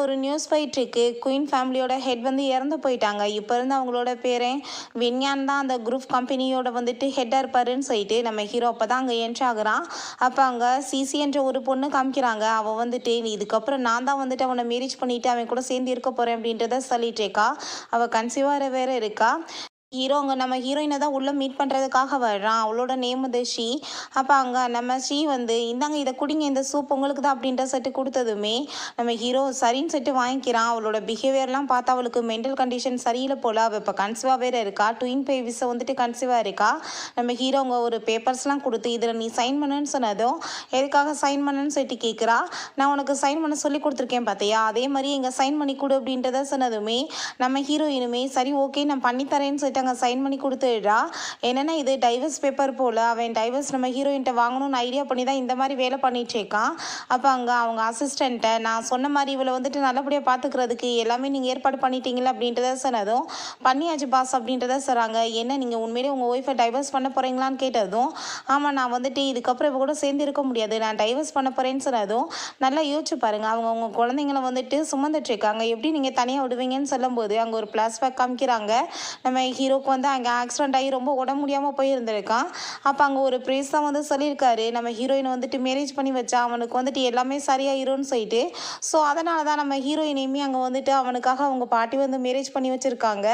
ஒரு நியூஸ் போயிட்டுருக்கு. குயின் ஃபேமிலியோட ஹெட் வந்து இறந்து போயிட்டாங்க. இப்போ இருந்து அவங்களோட பேரன் விஞ்ஞான் தான் அந்த குரூப் கம்பெனியோட வந்துட்டு ஹெட்டாக இருப்பாருன்னு சொல்லிட்டு நம்ம ஹீரோ அப்போ தான் அங்கே என்ட்ரி ஆகுறான். அப்போ அங்கே சிசி என்ற ஒரு பொண்ணு காமிக்கிறாங்க. அவள் வந்துட்டு நீ இதுக்கப்புறம் நான் தான் வந்துட்டு அவனை மேரேஜ் பண்ணிட்டு அவன் கூட சேர்ந்து இருக்க போகிறேன் அப்படின்றத சொல்லிட்டு இருக்கா. அவள் கன்சீவாக வேற இருக்கா. ஹீரோங்க நம்ம ஹீரோயினை தான் உள்ளே மீட் பண்ணுறதுக்காக வர்றான். அவளோட நேம் வந்து ஷீ. அப்போ அங்கே நம்ம ஷீ வந்து இந்தாங்க இதை குடிங்க, இந்த சூப் உங்களுக்கு தான் அப்படின்ற செட்டு கொடுத்ததுமே நம்ம ஹீரோ சரின்னு செட்டு வாங்கிக்கிறான். அவளோட பிஹேவியர்லாம் பார்த்தா அவளுக்கு மென்டல் கண்டிஷன் சரியில்லை போல். அவள் இப்போ கன்சீவாக வேறு இருக்கா. ட்வின் பேபிஸை வந்துட்டு கன்சீவாக இருக்கா. நம்ம ஹீரோங்க ஒரு பேப்பர்ஸ்லாம் கொடுத்து இதில் நீ சைன் பண்ணுன்னு சொன்னதும் எதுக்காக சைன் பண்ணுன்னு சொல்லிட்டு கேட்குறா. நான் உனக்கு சைன் பண்ண சொல்லி கொடுத்துருக்கேன் பார்த்தியா, அதே மாதிரி இங்கே சைன் பண்ணி கொடு அப்படின்றத சொன்னதுமே நம்ம ஹீரோயினுமே சரி ஓகே நான் பண்ணித்தரேன்னு சொல்லிட்டு அங்கே சைன் பண்ணி கொடுத்துடுறா. என்னென்னா இது டைவர்ஸ் பேப்பர் போல். அவன் டைவர்ஸ் நம்ம ஹீரோயின்ட்ட வாங்கணும்னு ஐடியா பண்ணி தான் இந்த மாதிரி வேலை பண்ணிட்டு இருக்கான். அப்போ அங்கே அவங்க அசிஸ்டண்ட்டை நான் சொன்ன மாதிரி இவளை வந்துட்டு நல்லபடியாக பார்த்துக்கிறதுக்கு எல்லாமே நீங்கள் ஏற்பாடு பண்ணிட்டீங்களா அப்படின்றத சொன்னதும் பண்ணியாச்சு பாஸ் அப்படின்றத சொல்கிறாங்க. என்ன நீங்கள் உண்மையிலே உங்கள் ஒய்ஃபை டைவர்ஸ் பண்ண போகிறீங்களான்னு கேட்டதும் ஆமாம் நான் வந்துட்டு இதுக்கப்புறம் இவ கூட சேர்ந்து இருக்க முடியாது, நான் டைவர்ஸ் பண்ண போகிறேன்னு சொன்னதும் நல்லா யோசிச்சு பாருங்கள். அவங்க உங்கள் குழந்தைங்களை வந்துட்டு சுமந்துட்டு இருக்காங்க, எப்படி நீங்கள் தனியாக விடுவீங்கன்னு சொல்லும்போது அங்கே ஒரு ஃப்ளாஷ்பேக் காமிக்கிறாங்க. நம்ம ஹீரோக்கு வந்து அங்கே ஆக்சிடென்ட் ஆகி ரொம்ப உடம்பு முடியாமல் போயிருந்திருக்கான். அப்போ அங்கே ஒரு ப்ரீஸ் தான் வந்து சொல்லியிருக்காரு நம்ம ஹீரோயினை வந்துட்டு மேரேஜ் பண்ணி வச்சா அவனுக்கு வந்துட்டு எல்லாமே சரியாயிரும்னு சொல்லிட்டு. ஸோ அதனால தான் நம்ம ஹீரோயினையுமே அங்கே வந்துட்டு அவனுக்காக அவங்க பாட்டி வந்து மேரேஜ் பண்ணி வச்சுருக்காங்க.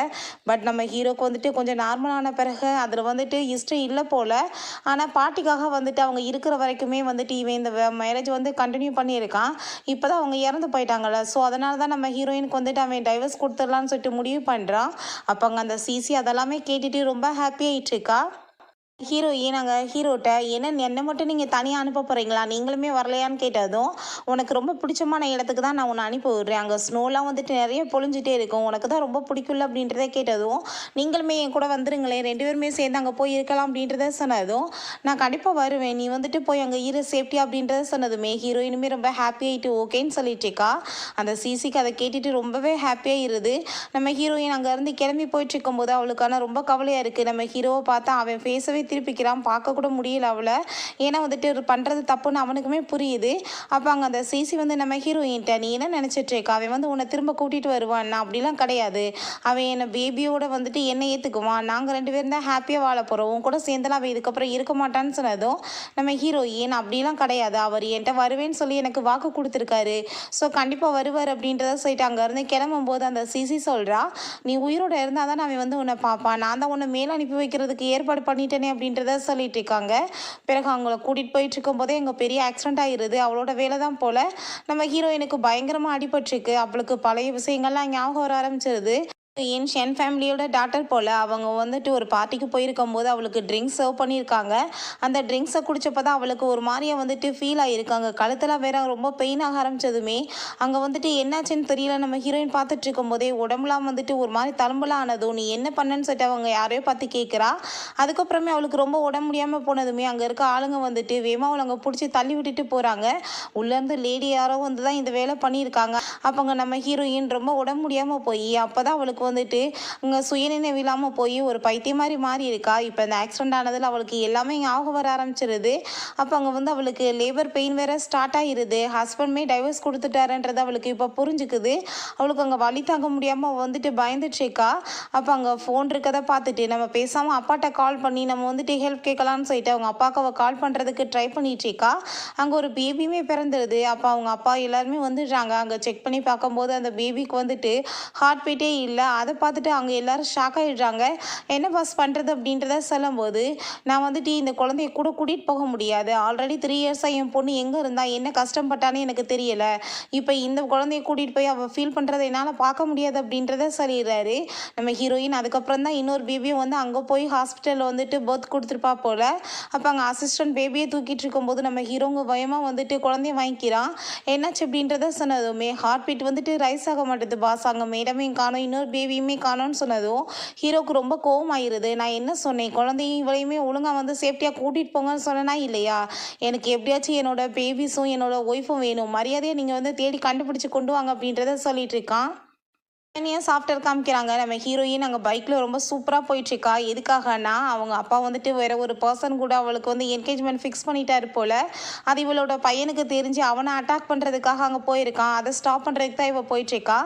பட் நம்ம ஹீரோக்கு வந்துட்டு கொஞ்சம் நார்மலான பிறகு அதில் வந்துட்டு இஷ்டம் இல்லை போல். ஆனால் பாட்டிக்காக வந்துட்டு அவங்க இருக்கிற வரைக்குமே வந்துட்டு இவன் இந்த மேரேஜ் வந்து கண்டினியூ பண்ணியிருக்கான். இப்போ தான் அவங்க இறந்து போயிட்டாங்கள்ல. ஸோ அதனால தான் நம்ம ஹீரோயினுக்கு வந்துட்டு அவன் டைவர்ஸ் கொடுத்துடலான்னு சொல்லிட்டு முடிவு பண்ணுறான். அப்போ அங்கே அந்த சிசி அதெல்லாமே கேட்டுட்டு ரொம்ப ஹாப்பியாகிட்டு இருக்கா. ஹீரோயின் நாங்கள் ஹீரோட்ட என்னை மட்டும் நீங்கள் தனியாக அனுப்ப போகிறீங்களா, நீங்களுமே வரலையான்னு கேட்டதும் உனக்கு ரொம்ப பிடிச்சமான இடத்துக்கு தான் நான் உன்னை அனுப்பி விடுறேன், அங்கே ஸ்னோலாம் வந்துட்டு நிறைய பொழிஞ்சிட்டே இருக்கும், உனக்கு தான் ரொம்ப பிடிக்கும்ல அப்படின்றத கேட்டதும் நீங்களுமே என் கூட வந்துருங்களேன், 2 பேருமே சேர்ந்து அங்கே போய் இருக்கலாம் அப்படின்றத சொன்னதும் நான் கண்டிப்பாக வருவேன், நீ வந்துட்டு போய் அங்கே இரு சேஃப்டி அப்படின்றத சொன்னதுமே ஹீரோயினுமே ரொம்ப ஹாப்பியாகிட்டு ஓகேன்னு சொல்லிட்டு இருக்கா. அந்த சிசிக்கு அதை கேட்டுட்டு ரொம்பவே ஹாப்பியாக இருது. நம்ம ஹீரோயின் அங்கேருந்து கிளம்பி போயிட்டு இருக்கும்போது அவளுக்கான ரொம்ப கவலையாக இருக்குது. நம்ம ஹீரோவை பார்த்தா அவன் பேசவே திருப்பிக்கிறான், பார்க்க கூட முடியல அவளை. ஏன்னா வந்துட்டு பண்ணுறது தப்புன்னு அவனுக்குமே புரியுது. அப்போ அங்கே அந்த சிசி வந்து நம்ம ஹீரோயின்ட்ட நீ என்ன நினச்சிட்டு இருக்கா, அவன் வந்து உன்னை திரும்ப கூட்டிகிட்டு வருவான், நான் அப்படிலாம் கிடையாது, அவன் என்னை பேபியோட வந்துட்டு என்னை ஏற்றுக்குவான், நாங்கள் 2 பேரும் தான் ஹாப்பியாக வாழ போகிறோம், உன் கூட சேர்ந்தெல்லாம் அவன் இதுக்கப்புறம் இருக்க மாட்டான்னு சொன்னதும் நம்ம ஹீரோயின் அப்படிலாம் கிடையாது, அவர் என்கிட்ட வருவேன்னு சொல்லி எனக்கு வாக்கு கொடுத்துருக்காரு, ஸோ கண்டிப்பாக வருவார் அப்படின்றத சொல்லிட்டு அங்கேருந்து கிளம்பும்போது அந்த சிசி சொல்கிறா நீ உயிரோட இருந்தால் தான் அவன் வந்து உன்னை பார்ப்பான், நான் தான் உன்னை மேலே அனுப்பி வைக்கிறதுக்கு ஏற்பாடு பண்ணிட்டேனே அப்படின்றத சொல்லிட்டு இருக்காங்க. பிறகு அவங்கள கூட்டிகிட்டு போயிட்டு இருக்கும்போதே எங்கள் பெரிய ஆக்சிடென்ட் ஆகிருது. அவளோட வேலை தான் போல். நம்ம ஹீரோயினுக்கு பயங்கரமாக அடிபட்டிருக்கு. அவளுக்கு பழைய விஷயங்கள்லாம் ஞாபகம் வர ஆரம்பிச்சிருது. என் ஷென் ஃபேமிலியோட டாட்டர் போல் அவங்க வந்துட்டு ஒரு பார்ட்டிக்கு போயிருக்கும் போது அவளுக்கு ட்ரிங்க்ஸ் சர்வ் பண்ணியிருக்காங்க. அந்த ட்ரிங்க்ஸை குடித்தப்போ தான் அவளுக்கு ஒரு மாதிரியாக வந்துட்டு ஃபீல் ஆகியிருக்காங்க. கழுத்தெல்லாம் வேற ரொம்ப பெயின் ஆக ஆரம்பித்ததுமே அங்கே வந்துட்டு என்னாச்சுன்னு தெரியல. நம்ம ஹீரோயின் பார்த்துட்டு இருக்கும் போதே உடம்புலாம் வந்துட்டு ஒரு மாதிரி தழும்பலாம் ஆனதும் நீ என்ன பண்ணன்னு சொல்லிட்டு அவங்க யாரையோ பார்த்து கேட்குறா. அதுக்கப்புறமே அவளுக்கு ரொம்ப உடம்பு முடியாமல் போனதுமே அங்கே இருக்க ஆளுங்க வந்துட்டு வேகமாக அவளை அங்கே பிடிச்சி தள்ளி விட்டுட்டு போகிறாங்க. உள்ளேருந்து லேடி யாரோ வந்து தான் இந்த வேலை பண்ணியிருக்காங்க. அப்போ அங்கே நம்ம ஹீரோயின் ரொம்ப உடம்பு முடியாமல் போய் அப்போ தான் அவளுக்கு வந்துட்டு இங்கே சுயநினைவு இல்லாமல் போய் ஒரு பைத்தியம் மாதிரி மாறி இருக்கா. இப்போ இந்த ஆக்சிடென்ட் ஆனதில் அவளுக்கு எல்லாமே ஞாபகம் வர ஆரம்பிச்சிருது. அப்போ அங்கே வந்து அவளுக்கு லேபர் பெயின் வேற ஸ்டார்ட் ஆகிருது. ஹஸ்பண்ட்மே டைவர்ஸ் கொடுத்துட்டாருன்றது அவளுக்கு இப்போ புரிஞ்சுக்குது. அவளுக்கு அங்கே வலி தாங்க முடியாமல் வந்துட்டு பயந்துட்டு இருக்கா. அப்போ அங்கே ஃபோன் இருக்கதை பார்த்துட்டு நம்ம பேசாமல் அப்பாட்ட கால் பண்ணி நம்ம வந்துட்டு ஹெல்ப் கேட்கலான்னு சொல்லிட்டு அவங்க அப்பாவுக்கு அவள் கால் பண்ணுறதுக்கு ட்ரை பண்ணிட்டு இருக்கா. அங்கே ஒரு பேபியுமே பிறந்துடுது. அப்போ அவங்க அப்பா எல்லாருமே வந்துடுறாங்க. அங்கே செக் பண்ணி பார்க்கும்போது அந்த பேபிக்கு வந்துட்டு ஹார்ட் பீட்டே இல்லை. அதை பார்த்துட்டு அவங்க எல்லாரும் ஷாக் ஆகிடுறாங்க. என்ன பாஸ் பண்ணுறது அப்படின்றத சொல்லும்போது நான் வந்துட்டு இந்த குழந்தைய கூட கூட்டிகிட்டு போக முடியாது, ஆல்ரெடி 3 இயர்ஸாக என் பொண்ணு எங்கே இருந்தா என்ன கஷ்டப்பட்டானே எனக்கு தெரியலை, இப்போ இந்த குழந்தைய கூட்டிகிட்டு போய் அவள் ஃபீல் பண்ணுறதை என்னால் பார்க்க முடியாது அப்படின்றத சொல்லிடுறாரு நம்ம ஹீரோயின். அதுக்கப்புறம் தான் இன்னொரு பேபியும் வந்து அங்கே போய் ஹாஸ்பிட்டலில் வந்துட்டு பர்த் கொடுத்துருப்பா போல். அப்போ அங்கே அசிஸ்டன்ட் பேபியை தூக்கிட்டு இருக்கும்போது நம்ம ஹீரோங்க பயமாக வந்துட்டு குழந்தைய வாங்கிக்கிறான். என்னாச்சு அப்படின்றத சொன்னதுமே ஹார்ட் பீட் வந்துட்டு ரைஸ் ஆக மாட்டேது பாஸ், அங்கே மேடமே காணும் இன்னொரு பேபியுமே காணோன்னு சொன்னதும் ஹீரோக்கு ரொம்ப கோவம் ஆயிடுது. நான் என்ன சொன்னேன், குழந்தையும் இவளையுமே ஒழுங்காக வந்து சேஃப்டியாக கூட்டிகிட்டு போங்கன்னு சொன்னேன்னா இல்லையா, எனக்கு எப்படியாச்சும் என்னோட பேபிஸும் என்னோட ஒய்ஃபும் வேணும், மரியாதையை நீங்கள் வந்து தேடி கண்டுபிடிச்சி கொண்டு வாங்க அப்படின்றத சொல்லிட்டு இருக்கான். சாஃப்ட்வேர் காமிக்கிறாங்க. நம்ம ஹீரோயின் அங்கே பைக்கில் ரொம்ப சூப்பராக போயிட்டுருக்கா. எதுக்காகனா அவங்க அப்பா வந்துட்டு வேற ஒரு பர்சன் கூட அவளுக்கு வந்து என்கேஜ்மெண்ட் ஃபிக்ஸ் பண்ணிட்டாரு போல். அது இவளோட பையனுக்கு தெரிஞ்சு அவனை அட்டாக் பண்ணுறதுக்காக அங்கே போயிருக்கான். அதை ஸ்டாப் பண்ணுறதுக்கு தான் இவள் போயிட்டுருக்கா.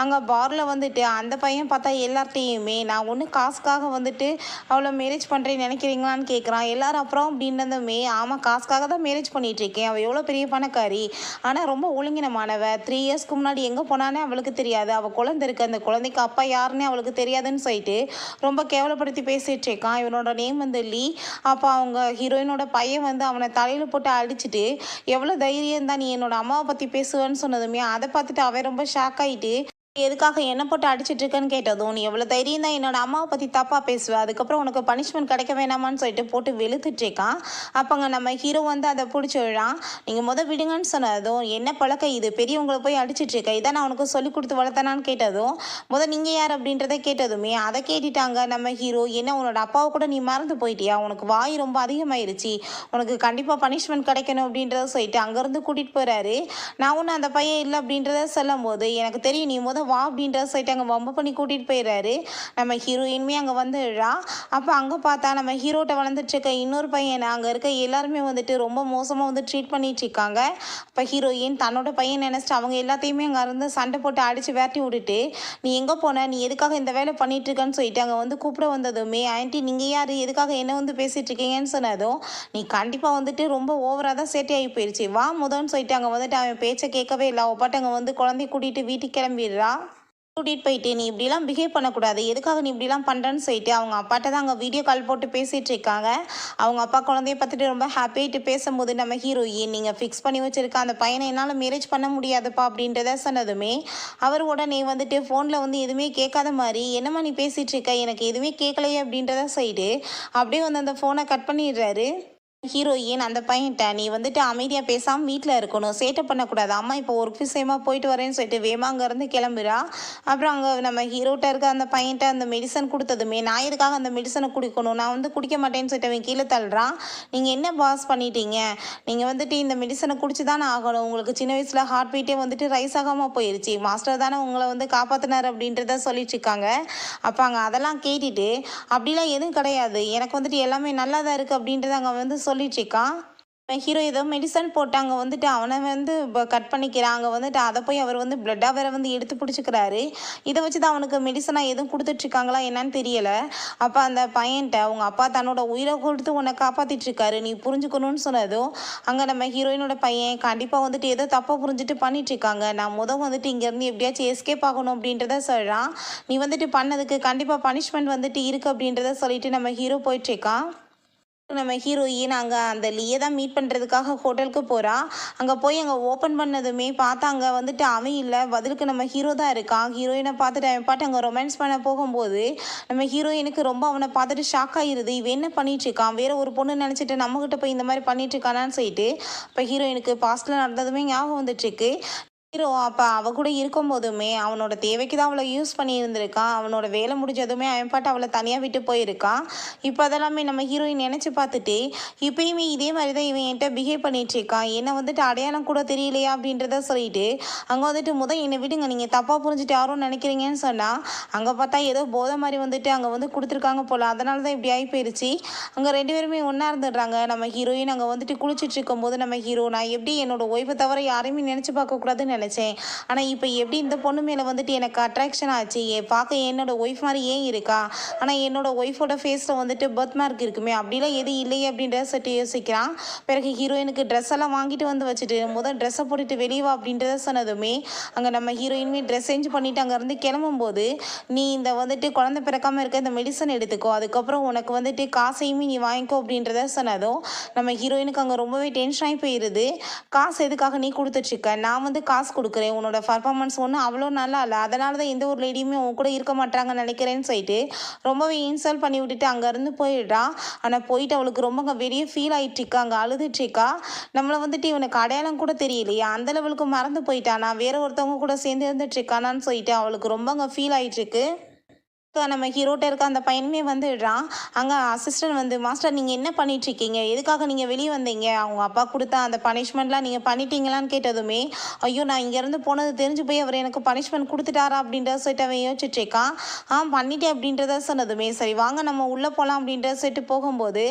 அங்கே பாரில் வந்துட்டு அந்த பையன் பார்த்தா எல்லார்ட்டையுமே நான் ஒன்று காசுக்காக வந்துட்டு அவளை மேரேஜ் பண்ணுறேன்னு நினைக்கிறீங்களான்னு கேட்குறான். எல்லாரும் அப்புறம் அப்படின்னதுமே ஆமாம் காசுக்காக தான் மேரேஜ் பண்ணிகிட்ருக்கேன். அவள் எவ்வளோ பெரிய பணக்காரி, ஆனால் ரொம்ப ஒழுங்கினமானவ. 3 இயர்ஸ்க்கு முன்னாடி எங்கே போனானே அவளுக்கு தெரியாது. அவள் குழந்தை இருக்கு, அந்த குழந்தைக்கு அப்பா யாருன்னே அவளுக்கு தெரியாதுன்னு சொல்லிட்டு ரொம்ப கேவலப்படுத்தி பேசிட்டு இருக்கான். இவனோட நேம் வந்து லீ. அப்போ அவங்க ஹீரோயினோட பையன் வந்து அவனை தலையில் போட்டு அடிச்சுட்டு எவ்வளோ தைரியம் தான் நீ என்னோட அம்மாவை பற்றி பேசுவேன்னு சொன்னதுமே அதை பார்த்துட்டு அவன் ரொம்ப ஷாக் ஆகிட்டு எதுக்காக என்ன போட்டு அடிச்சிட்டு இருக்கேன்னு கேட்டதும் நீ எவ்வளோ தைரியம் தான் என்னோட அம்மாவை பற்றி தப்பாக பேசுவேன், அதுக்கப்புறம் உனக்கு பனிஷ்மெண்ட் கிடைக்க வேணாமான்னு சொல்லிட்டு போட்டு வெளுத்துட்ருக்கான். அப்போங்க நம்ம ஹீரோ வந்து அதை பிடிச்சி விழான். நீங்கள் விடுங்கன்னு சொன்னதும் என்ன பழக்கம் இது, பெரியவங்களை போய் அடிச்சிட்ருக்க, இதான் நான் உனக்கு சொல்லி கொடுத்து வளர்த்தனான்னு கேட்டதும் நீங்கள் யார் அப்படின்றத கேட்டதுமே அதை கேட்டுட்டாங்க நம்ம ஹீரோ. என்ன உன்னோட அப்பாவை கூட நீ மறந்து போயிட்டியா, உனக்கு வாய் ரொம்ப அதிகமாயிருச்சு, உனக்கு கண்டிப்பாக பனிஷ்மெண்ட் கிடைக்கணும் அப்படின்றத சொல்லிட்டு அங்கேருந்து கூட்டிகிட்டு போகிறாரு. நான் ஒன்று அந்த பையன் இல்லை அப்படின்றத சொல்லும் போது எனக்கு தெரியும் நீ வா அப்படின்ற சொல்லிட்டு அங்கே வம்பு பண்ணி கூட்டிகிட்டு போயிடுறாரு. நம்ம ஹீரோயின்மே அங்கே வந்துடுறா. அப்போ அங்கே பார்த்தா நம்ம ஹீரோட்ட வளர்ந்துட்டு இருக்க இன்னொரு பையனை அங்கே இருக்க எல்லாருமே வந்துட்டு ரொம்ப மோசமாக வந்து ட்ரீட் பண்ணிட்டு இருக்காங்க. இப்போ ஹீரோயின் தன்னோட பையன் நினச்சிட்டு அவங்க எல்லாத்தையுமே அங்கே இருந்து சண்டை போட்டு அடித்து விரட்டி விட்டுட்டு நீ எங்கே போன, நீ எதுக்காக இந்த வேலை பண்ணிட்டு இருக்கன்னு சொல்லிட்டு அங்கே வந்து கூப்பிட வந்ததுமே ஆன்ட்டி நீங்கள் யார், எதுக்காக என்ன வந்து பேசிகிட்டு இருக்கீங்கன்னு சொன்னதும் நீ கண்டிப்பாக வந்துட்டு ரொம்ப ஓவராக தான் சேட்டையாகி போயிடுச்சு, வா முதன்னு சொல்லிட்டு அங்கே வந்துட்டு அவன் பேச்சை கேட்கவே இல்லை. அவள் பாட்டு அங்கே வந்து குழந்தைய கூட்டிகிட்டு வீட்டுக்கு கிளம்பிடுறா. கூட்டிகிட்டு போயிட்டு நீ இப்படிலாம் பிஹேவ் பண்ணக்கூடாது, எதுக்காக நீ இப்படிலாம் பண்ணுறேன்னு சொல்லிட்டு அவங்க அப்பாட்ட தான் அங்கே வீடியோ கால் போட்டு பேசிகிட்டு இருக்காங்க. அவங்க அப்பா குழந்தைய பார்த்துட்டு ரொம்ப ஹாப்பியாகிட்டு பேசும்போது நம்ம ஹீரோயின் நீங்கள் ஃபிக்ஸ் பண்ணி வச்சுருக்க அந்த பையனை என்னால் மேரேஜ் பண்ண முடியாதுப்பா அப்படின்றத சொன்னதுமே அவர் உடனே வந்துட்டு ஃபோனில் வந்து எதுவுமே கேட்காத மாதிரி என்னம்மா நீ பேசிகிட்டு இருக்க, எனக்கு எதுவுமே கேட்கலையே அப்படின்றத சொல்லிட்டு அப்படியே வந்து அந்த ஃபோனை கட் பண்ணிடுறாரு. ஹீரோயின் அந்த பையன்ட்ட நீ வந்துட்டு அமைதியாக பேசாமல் வீட்டில் இருக்கணும், சேட்டை பண்ணக்கூடாது, அம்மா இப்போ ஒர்க் விஷயமா போயிட்டு வரேன்னு சொல்லிட்டு வேமா அங்கேருந்து கிளம்புறா. அப்புறம் அங்கே நம்ம ஹீரோட்ட இருக்க அந்த பையன்ட்ட அந்த மெடிசன் கொடுத்ததுமே நான் எதுக்காக அந்த மெடிசனை குடிக்கணும், நான் வந்து குடிக்க மாட்டேன்னு சொல்லிட்டு அவன் கீழே தள்ளுறான். நீங்கள் என்ன பாஸ் பண்ணிட்டீங்க, நீங்கள் வந்துட்டு இந்த மெடிசனை குடிச்சு தானே ஆகணும், உங்களுக்கு சின்ன வயசில் ஹார்ட் பீட்டே வந்துட்டு ரைஸ் ஆகாமல் போயிடுச்சு, மாஸ்டர் தானே உங்களை வந்து காப்பாற்றினார் அப்படின்றத சொல்லிட்டு இருக்காங்க. அப்போ அங்கே அதெல்லாம் கேட்டுட்டு அப்படிலாம் எதுவும் கிடையாது, எனக்கு வந்துட்டு எல்லாமே நல்லா தான் இருக்குது அப்படின்றத அங்கே வந்து சொல்லிட்டுருக்கான். ஹீரோ ஏதோ மெடிசன் போட்டாங்க வந்துட்டு அவனை வந்து கட் பண்ணிக்கிறாங்க வந்துட்டு அதை போய் அவர் வந்து பிளட்டாக வேற வந்து எடுத்து பிடிச்சிக்கிறாரு. இதை வச்சு தான் அவனுக்கு மெடிசனாக எதுவும் கொடுத்துட்ருக்காங்களா என்னன்னு தெரியலை. அப்போ அந்த பையன்ட்ட அவங்க அப்பா தன்னோட உயிரை கொடுத்து உன்னை காப்பாற்றிட்டுருக்காரு, நீ புரிஞ்சுக்கணும்னு சொன்னதும் அங்கே நம்ம ஹீரோயினோட பையன் கண்டிப்பாக வந்துட்டு ஏதோ தப்பாக புரிஞ்சுட்டு பண்ணிட்டுருக்காங்க, நான் வந்துட்டு இங்கேருந்து எப்படியாச்சும் எஸ்கேப் ஆகணும் அப்படின்றத சொல்கிறான். நீ வந்துட்டு பண்ணதுக்கு கண்டிப்பாக பனிஷ்மெண்ட் வந்துட்டு இருக்குது அப்படின்றத சொல்லிட்டு நம்ம ஹீரோ போயிட்டுருக்கான். நம்ம ஹீரோயின் அங்கே அந்த லீயை தான் மீட் பண்ணுறதுக்காக ஹோட்டலுக்கு போகிறா. அங்கே போய் அங்கே ஓப்பன் பண்ணதுமே பார்த்தா அங்கே வந்துட்டு அவன் இல்லை, பதிலுக்கு நம்ம ஹீரோ தான் இருக்கான். ஹீரோயினை பார்த்துட்டு அவன் பாட்டு அங்கே ரொமான்ஸ் பண்ண போகும்போது நம்ம ஹீரோயினுக்கு ரொம்ப அவனை பார்த்துட்டு ஷாக் ஆகிருது. இவன் என்ன பண்ணிட்டு இருக்கான், வேற ஒரு பொண்ணு நினச்சிட்டு நம்மகிட்ட போய் இந்த மாதிரி பண்ணிட்டு இருக்கானான்னு சொல்லிட்டு இப்போ ஹீரோயினுக்கு பாஸ்ட்டில் நடந்ததுமே ஞாபகம் வந்துட்டுருக்கு. ஹீரோ அப்போ அவள் கூட இருக்கும்போதுமே அவனோட தேவைக்கு தான் அவளை யூஸ் பண்ணி இருந்திருக்கான். அவனோட வேலை முடிஞ்சதுமே அவன் பாட்டு அவளை தனியாக விட்டு போயிருக்கான். இப்போ அதெல்லாமே நம்ம ஹீரோயின் நினச்சி பார்த்துட்டு இப்போயுமே இதே மாதிரி தான் இவன் என்கிட்ட பிஹேவ் பண்ணிகிட்ருக்கான், என்னை வந்துட்டு அடையாளம் கூட தெரியலையா அப்படின்றத சொல்லிட்டு அங்கே வந்துட்டு என்னை விடுங்க, நீங்கள் தப்பாக புரிஞ்சுட்டு யாரும் நினைக்கிறீங்கன்னு சொன்னால் அங்கே பார்த்தா ஏதோ போதை மாதிரி வந்துட்டு அங்கே வந்து கொடுத்துருக்காங்க போல், அதனால தான் இப்படி ஆகி போயிடுச்சு. அங்கே 2 பேருமே ஒன்றா இருந்துடுறாங்க. நம்ம ஹீரோயின் அங்கே வந்துட்டு குளிச்சுட்டு இருக்கும்போது நம்ம ஹீரோ நான் எப்படி என்னோட ஒய்ஃபை தவிர யாரையுமே நினச்சி பார்க்கக்கூடாதுன்னு நினச்சேன், ஆனால் இப்போ எப்படி இந்த பொண்ணு மேலே வந்துட்டு எனக்கு அட்ராக்ஷன் ஆச்சு, பார்க்க என்னோட ஒய்ஃப் மாதிரி ஏன் இருக்கா, ஆனால் என்னோட ஒய்ஃபோட ஃபேஸில் வந்துட்டு பர்த் மார்க் இருக்குமே அப்படிலாம் எது இல்லையே அப்படின்றத சட்டு யோசிக்கிறான். பிறகு ஹீரோயினுக்கு ட்ரெஸ் எல்லாம் வாங்கிட்டு வந்து வச்சுட்டு ட்ரெஸ்ஸை போட்டுட்டு வெளியே வா அப்படின்றத சொன்னதுமே அங்கே நம்ம ஹீரோயினுமே ட்ரெஸ் சேஞ்ச் பண்ணிவிட்டு அங்கேருந்து கிளம்பும்போது நீ இந்த வந்துட்டு குழந்தை பிறக்காமல் இருக்க இந்த மெடிசன் எடுத்துக்கோ, அதுக்கப்புறம் உனக்கு வந்துட்டு காசையுமே நீ வாங்கிக்கோ அப்படின்றத சொன்னதும் நம்ம ஹீரோயினுக்கு அங்கே ரொம்பவே டென்ஷன் ஆகி போயிடுது. காசு எதுக்காக நீ கொடுத்துட்ருக்க, நான் வந்து காசு கொடுக்குறேன், உன்னோட பர்ஃபார்மன்ஸ் ஒன்றும் அவ்வளோ நல்லா இல்லை, அதனால தான் எந்த ஒரு லேடியுமே உன் கூட இருக்க மாட்டாங்கன்னு நினைக்கிறேன்னு சொல்லிட்டு ரொம்பவே இன்சல்ட் பண்ணி விட்டுட்டு அங்கேருந்து போயிடுறா. ஆனால் போயிட்டு அவளுக்கு ரொம்ப அங்கே வெளியே ஃபீல் ஆகிட்டுருக்கா, அங்கே அழுதுட்ருக்கா. நம்மளை வந்துட்டு இவனுக்கு அடையாளம் கூட தெரியலையா, அந்த லெவலுக்கு மறந்து போயிட்டானா, வேற ஒருத்தவங்க கூட சேர்ந்து இருந்துட்டுருக்கானான்னு சொல்லிட்டு அவளுக்கு ரொம்ப அங்கே ஃபீல் ஆகிட்டுருக்கு. நம்ம ஹீரோட்ட இருக்க அந்த பையனுமே வந்துடுறான். அங்கே அசிஸ்டன்ட் வந்து, மாஸ்டர் நீங்கள் என்ன பண்ணிகிட்ருக்கீங்க, எதுக்காக நீங்கள் வெளியே வந்தீங்க, அவங்க அப்பா கொடுத்த அந்த பனிஷ்மெண்ட்லாம் நீங்கள் பண்ணிட்டீங்களான்னு கேட்டதுமே, ஐயோ நான் இங்கேருந்து போனது தெரிஞ்சு போய் அவர் எனக்கு பனிஷ்மெண்ட் கொடுத்துட்டாரா அப்படின்றத சொல்லிட்டு அவன் யோசிச்சுட்ருக்கான். பண்ணிட்டேன் அப்படின்றத சொன்னதுமே, சரி வாங்க நம்ம உள்ளே போகலாம் அப்படின்றத சொல்லிட்டு போகும்போது,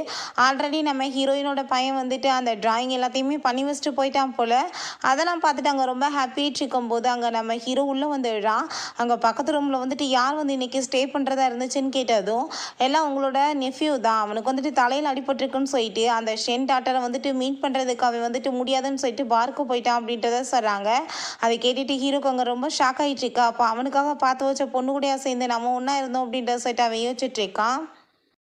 ஆல்ரெடி நம்ம ஹீரோயினோட பையன் வந்துட்டு அந்த டிராயிங் எல்லாத்தையுமே பண்ணி வச்சுட்டு போயிட்டான் போல். அதெல்லாம் பார்த்துட்டு அங்கே ரொம்ப ஹாப்பியாக இருக்கும்போது அங்கே நம்ம ஹீரோ உள்ளே வந்துடுறான். அங்கே பக்கத்து ரூமில் வந்துட்டு யார் வந்து இன்றைக்கி ஸ்டே பண்ணுறதா இருந்துச்சுன்னு கேட்டதும், எல்லாம் உங்களோட நெஃப்யூ தான், அவனுக்கு வந்துட்டு தலையில் அடிபட்டிருக்குன்னு சொல்லிட்டு அந்த ஷென் டாட்டரை வந்துட்டு மீட் பண்ணுறதுக்கு அவன் வந்துட்டு முடியாதுன்னு சொல்லிட்டு பார்க்கு போயிட்டான் அப்படின்றத சொல்கிறாங்க. அதை கேட்டுட்டு ஹீரோக்கு அங்கே ரொம்ப ஷாக் ஆகிட்டு இருக்கா. அப்போ அவனுக்காக பார்த்து வச்ச பொண்ணு கூடயா சேர்ந்து நம்ம ஒன்றா இருந்தோம் அப்படின்றத சொல்லிட்டு அவன் யோசிச்சுட்டு இருக்கான்.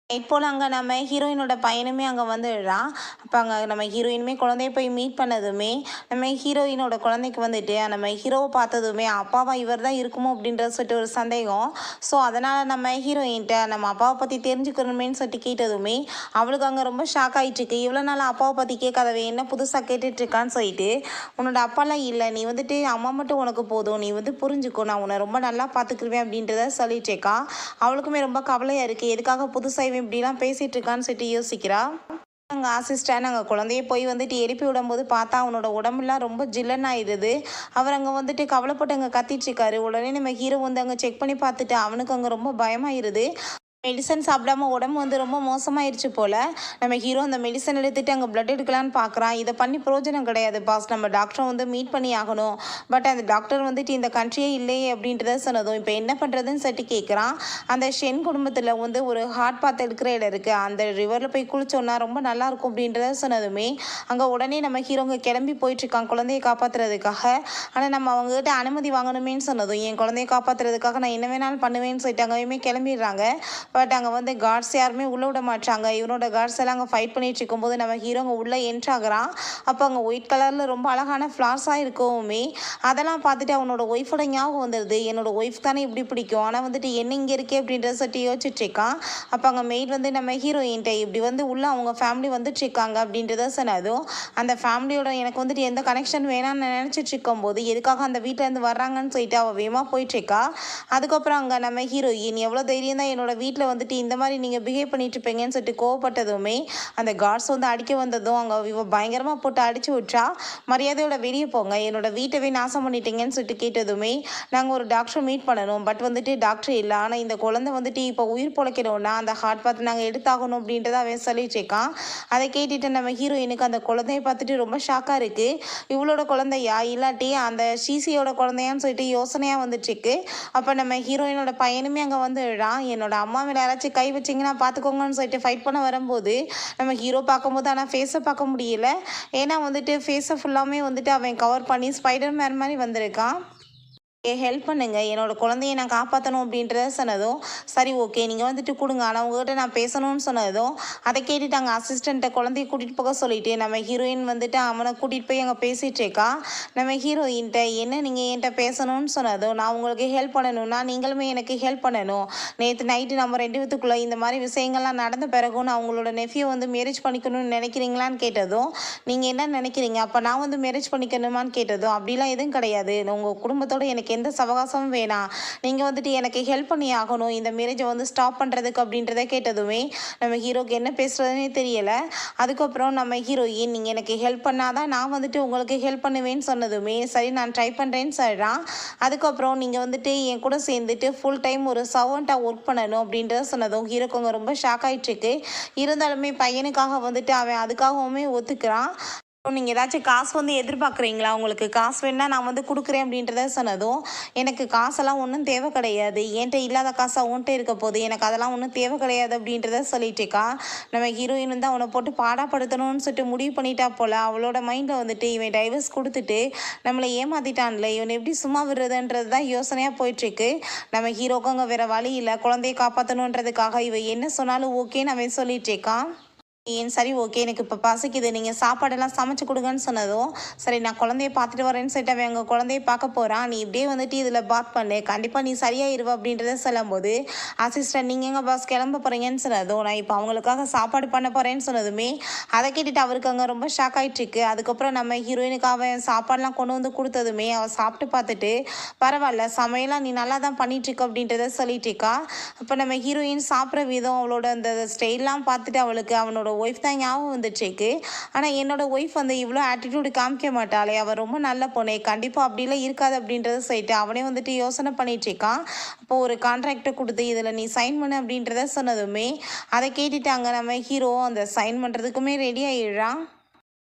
இப்போல அங்கே நம்ம ஹீரோயினோட பையனுமே அங்கே வந்துடுறான். அப்போ அங்கே நம்ம ஹீரோயினுமே குழந்தைய போய் மீட் பண்ணதுமே, நம்ம ஹீரோயினோட குழந்தைக்கு வந்துட்டு நம்ம ஹீரோவை பார்த்ததுமே அப்பாவா இவர் தான் இருக்குமோ அப்படின்றத சொல்லிட்டு ஒரு சந்தேகம். ஸோ அதனால் நம்ம ஹீரோயின்ட்ட நம்ம அப்பாவை பற்றி தெரிஞ்சுக்கணுமேன்னு சொல்லிட்டு கேட்டதுமே அவளுக்கு அங்கே ரொம்ப ஷாக் ஆகிட்டுருக்கு. இவ்வளோ நாள் அப்பாவை பற்றி கேட்காதவ என்ன புதுசாக கேட்டுட்ருக்கான்னு சொல்லிட்டு, உன்னோட அப்பாலாம் இல்லை, நீ வந்துட்டு அம்மா மட்டும் உனக்கு போதும், நீ வந்து புரிஞ்சுக்கோ, நான் உன்னை ரொம்ப நல்லா பார்த்துக்குருவேன் அப்படின்றத சொல்லிட்டேக்கா. அவளுக்குமே ரொம்ப கவலையாக இருக்குது, எதுக்காக புதுசாக இப்படிலாம் பேசிகிட்டு இருக்கான்னு சொல்லிட்டு யோசிக்கிறா. அங்கே அசிஸ்டன்ட் அங்கே குழந்தைய போய் வந்துட்டு எழுப்பி விடும்போது பார்த்தா அவனோட உடம்புலாம் ரொம்ப ஜில்லன் ஆயிடுது. அவர் அங்கே வந்துட்டு கவலைப்பட்டு அங்கே கத்திட்டுருக்காரு. உடனே நம்ம ஹீரோ வந்து அங்கே செக் பண்ணி பார்த்துட்டு அவனுக்கு அங்கே ரொம்ப பயமாயிருது. மெடிசன் சாப்பிடாம உடம்பு வந்து ரொம்ப மோசமாயிருச்சு போல். நம்ம ஹீரோ அந்த மெடிசன் எடுத்துகிட்டு அங்கே பிளட் எடுக்கலான்னு பார்க்குறான். இதை பண்ணி பிரயோஜனம் கிடையாது பாஸ், நம்ம டாக்டரை வந்து மீட் பண்ணி ஆகணும். பட் அந்த டாக்டர் வந்துட்டு இந்த கண்ட்ரியே இல்லையே அப்படின்றத சொன்னதும் இப்போ என்ன பண்ணுறதுன்னு சொல்லிட்டு கேட்குறான். அந்த ஷென் குடும்பத்தில் வந்து ஒரு ஹார்ட் பாத் எடுக்கிற இடம் இருக்குது, அந்த ரிவரில் போய் குளிச்சோன்னா ரொம்ப நல்லாயிருக்கும் அப்படின்றத சொன்னதுமே அங்கே உடனே நம்ம ஹீரோங்க கிளம்பி போயிட்டுருக்கான் குழந்தையை காப்பாற்றுறதுக்காக. ஆனால் நம்ம அவங்ககிட்ட அனுமதி வாங்கணுமேன்னு சொன்னதும், என் குழந்தையை காப்பாற்றுறதுக்காக நான் என்ன வேணாலும் பண்ணுவேன்னு சொல்லிட்டு அங்கேயுமே கிளம்பிடுறாங்க. பட் அங்கே வந்து கார்ட்ஸ் யாருமே உள்ளே விட மாட்டாங்க. இவனோட கார்ட்ஸ் எல்லாம் அங்கே ஃபைட் பண்ணிட்டு இருக்கும்போது நம்ம ஹீரோங்க உள்ளே என்ட்ராகிறான். அப்போ அங்கே ஒயிட் கலரில் ரொம்ப அழகான ஃப்ளார்ஸாக இருக்கவுமே அதெல்லாம் பார்த்துட்டு அவனோட ஒய்ஃபோட ஞாபகம் வந்துடுது. என்னோட ஒய்ஃப் தானே இப்படி பிடிக்கும், ஆனால் வந்துட்டு என்ன இங்கே இருக்கே அப்படின்றத சொல்லிட்டு யோசிச்சுட்ருக்கான். அப்போ அங்கே மெய்ட் வந்து நம்ம ஹீரோயின்ட்ட இப்படி வந்து உள்ளே அவங்க ஃபேமிலி வந்துட்டுருக்காங்க அப்படின்றத சொன்னதும், அந்த ஃபேமிலியோட எனக்கு வந்துட்டு எந்த கனெக்ஷன் வேணாம்னு நினச்சிட்டு இருக்கும்போது எதுக்காக அந்த வீட்டிலேருந்து வர்றாங்கன்னு சொல்லிட்டு அவள் வேகமாக போயிட்டுருக்கா. அதுக்கப்புறம் அங்கே நம்ம ஹீரோயின் எவ்வளோ தைரியம் தான் என்னோட வீட்டில் வந்துட்டு இந்த மாதிரி நீங்கள் பிஹேவ் பண்ணிட்டு இருப்பீங்கன்னு சொல்லிட்டு கோவப்பட்டதுமே அந்த கார்ட்ஸ் வந்து அடிக்க வந்ததும் அங்கே இவ பயங்கரமாக போட்டு அடிச்சு விட்றா. மரியாதையோட வெளியே போங்க, என்னோட வீட்டவே நாசம் பண்ணிட்டீங்கன்னு சொல்லிட்டு கேட்டதுமே, நாங்கள் ஒரு டாக்டரை மீட் பண்ணணும், பட் வந்துட்டு டாக்டர் இல்லை, ஆனால் இந்த குழந்தை வந்துட்டு இப்போ உயிர் பொழைக்கணும்னா அந்த ஹார்ட் பார்த்து நாங்கள் எடுத்தாகணும் அப்படின்றத அவன் சொல்லிட்டுருக்கான். அதை கேட்டுட்டு நம்ம ஹீரோயினுக்கு அந்த குழந்தைய பார்த்துட்டு ரொம்ப ஷாக்காக இருக்குது. இவளோட குழந்தையா இல்லாட்டி அந்த சிசியோட குழந்தையான்னு சொல்லிட்டு யோசனையாக வந்துட்டுருக்கு. அப்போ நம்ம ஹீரோயினோட பையனுமே அங்கே வந்துடுறான். என்னோட அம்மா மேலே யாராச்சும் கை வச்சிங்கன்னா பார்த்துக்கோங்கன்னு சொல்லிட்டு ஃபைட் பண்ண வரும்போது நம்ம ஹீரோ பார்க்கும்போது ஆனால் ஃபேஸை பார்க்க முடியல. ஏன்னா வந்துட்டு ஃபேஸை ஃபுல்லாமே வந்துட்டு அவன் கவர் பண்ணி ஸ்பைடர் மேன் மாதிரி வந்திருக்கான். ஹெல்ப் பண்ணுங்கள், என்னோட குழந்தைய நான் காப்பாற்றணும் அப்படின்றத சொன்னதும், சரி ஓகே நீங்கள் வந்துட்டு கொடுங்க, ஆனால் உங்கள்கிட்ட நான் பேசணும்னு சொன்னதும் அதை கேட்டுட்டு அங்கே அசிஸ்டண்ட்டை குழந்தைய கூட்டிகிட்டு போக சொல்லிவிட்டு நம்ம ஹீரோயின் வந்துட்டு அவனை கூட்டிகிட்டு போய் அங்கே பேசிகிட்டு இருக்கா. நம்ம ஹீரோயின்ட்ட என்ன நீங்கள் என்கிட்ட பேசணும்னு சொன்னதும், நான் உங்களுக்கு ஹெல்ப் பண்ணணும்னா நீங்களுமே எனக்கு ஹெல்ப் பண்ணணும். நேற்று நைட்டு நம்ம 2 பேத்துக்குள்ளே இந்த மாதிரி விஷயங்கள்லாம் நடந்த பிறகும் நான் அவங்களோட நெஃப்யூ வந்து மேரேஜ் பண்ணிக்கணும்னு நினைக்கிறீங்களான்னு கேட்டதும், நீங்கள் என்ன நினைக்கிறீங்க, அப்போ நான் வந்து மேரேஜ் பண்ணிக்கணுமான்னு கேட்டதும், அப்படிலாம் எதுவும் கிடையாது, உங்கள் குடும்பத்தோடு எனக்கு எந்த சவகாசமும் வேணாம், நீங்கள் வந்துட்டு எனக்கு ஹெல்ப் பண்ணி ஆகணும் இந்த மேரேஜை வந்து ஸ்டாப் பண்ணுறதுக்கு அப்படின்றத கேட்டதுமே நம்ம ஹீரோக்கு என்ன பேசுகிறதுனே தெரியலை. அதுக்கப்புறம் நம்ம ஹீரோயின் நீங்கள் எனக்கு ஹெல்ப் பண்ணாதான் நான் வந்துட்டு உங்களுக்கு ஹெல்ப் பண்ணுவேன்னு சொன்னதுமே, சரி நான் ட்ரை பண்ணுறேன்னு சொல்கிறான். அதுக்கப்புறம் நீங்கள் வந்துட்டு என் கூட சேர்ந்துட்டு ஃபுல் டைம் ஒரு சர்வெண்ட்டாக ஒர்க் பண்ணணும் அப்படின்றத சொன்னதும் ஹீரோக்கு அவங்க ரொம்ப ஷாக் ஆகிட்டுருக்கு. இருந்தாலுமே பையனுக்காக வந்துட்டு அவன் அதுக்காகவுமே ஒத்துக்கிறான். நீங்கள் ஏதாச்சும் காசு வந்து எதிர்பார்க்குறீங்களா, உங்களுக்கு காசு வேணா நான் வந்து கொடுக்குறேன் அப்படின்றத சொன்னதும், எனக்கு காசெல்லாம் ஒன்றும் தேவை கிடையாது, என்கிட்ட இல்லாத காசை உன்கிட்ட இருக்க போது, எனக்கு அதெல்லாம் ஒன்றும் தேவை கிடையாது அப்படின்றத சொல்லிட்டுருக்கா. நம்ம ஹீரோயின் வந்து அவனை போட்டு பாடாப்படுத்தணும்னு சொல்லிட்டு முடிவு பண்ணிட்டா போல். அவளோட மைண்டில் வந்துட்டு இவன் டைவர்ஸ் கொடுத்துட்டு நம்மளை ஏமாற்றிட்டான்ல, இவனை எப்படி சும்மா விடுறதுன்றது தான் யோசனையாக போயிட்டுருக்கு. நம்ம ஹீரோக்கு அங்கே வேறு வழி இல்லை, குழந்தைய காப்பாற்றணுன்றதுக்காக இவன் என்ன சொன்னாலும் ஓகேன்னு அவன் சொல்லிட்டுருக்கான். சரி ஓகே எனக்கு இப்போ பசிக்குது நீங்கள் சாப்பாடெல்லாம் சமைச்சு கொடுங்கன்னு சொன்னதும் சரி நான் குழந்தைய பார்த்துட்டு வரேன்னு சொல்லிட்டு அவன் எங்கள் குழந்தைய பார்க்க போகிறான். நீ இப்படியே வந்துட்டு இதில் பாத் பண்ணு கண்டிப்பாக நீ சரியாயிருவ அப்படின்றத சொல்லும்போது அசிஸ்டன்ட் நீங்கள் எங்கள் பாஸ் கிளம்ப போகிறீங்கன்னு சொன்னதும் நான் இப்போ அவங்களுக்காக சாப்பாடு பண்ண போகிறேன்னு சொன்னதுமே அதை கேட்டுட்டு அவருக்கு அங்கே ரொம்ப ஷாக் ஆகிட்டுருக்கு. அதுக்கப்புறம் நம்ம ஹீரோயினுக்கு அவன் சாப்பாடெலாம் கொண்டு வந்து கொடுத்ததுமே அவள் சாப்பிட்டு பார்த்துட்டு பரவாயில்ல சமையலாம் நீ நல்லா தான் பண்ணிகிட்ருக்க அப்படின்றத சொல்லிட்டு இருக்கா. அப்போ நம்ம ஹீரோயின் சாப்பிட்ற விதம் அவளோட அந்த ஸ்டைல்லாம் பார்த்துட்டு அவளுக்கு அவனோட ஒய்ஃப் தான் ஞாபகம் வந்துட்டுருக்கு. ஆனால் என்னோட ஒய்ஃப் வந்து இவ்வளோ ஆட்டிடியூடு காமிக்க மாட்டாளே, அவள் ரொம்ப நல்ல பொண்ணே கண்டிப்பாக அப்படிலாம் இருக்காது அப்படின்றத சொல்லிட்டு அவனே வந்துட்டு யோசனை பண்ணிகிட்ருக்கான். அப்போது ஒரு கான்ட்ராக்டை கொடுத்து இதில் நீ சைன் பண்ணு அப்படின்றத சொன்னதுமே அதை கேட்டுட்டாங்க நம்ம ஹீரோ அந்த சைன் பண்ணுறதுக்குமே ரெடி ஆகிடுறான்.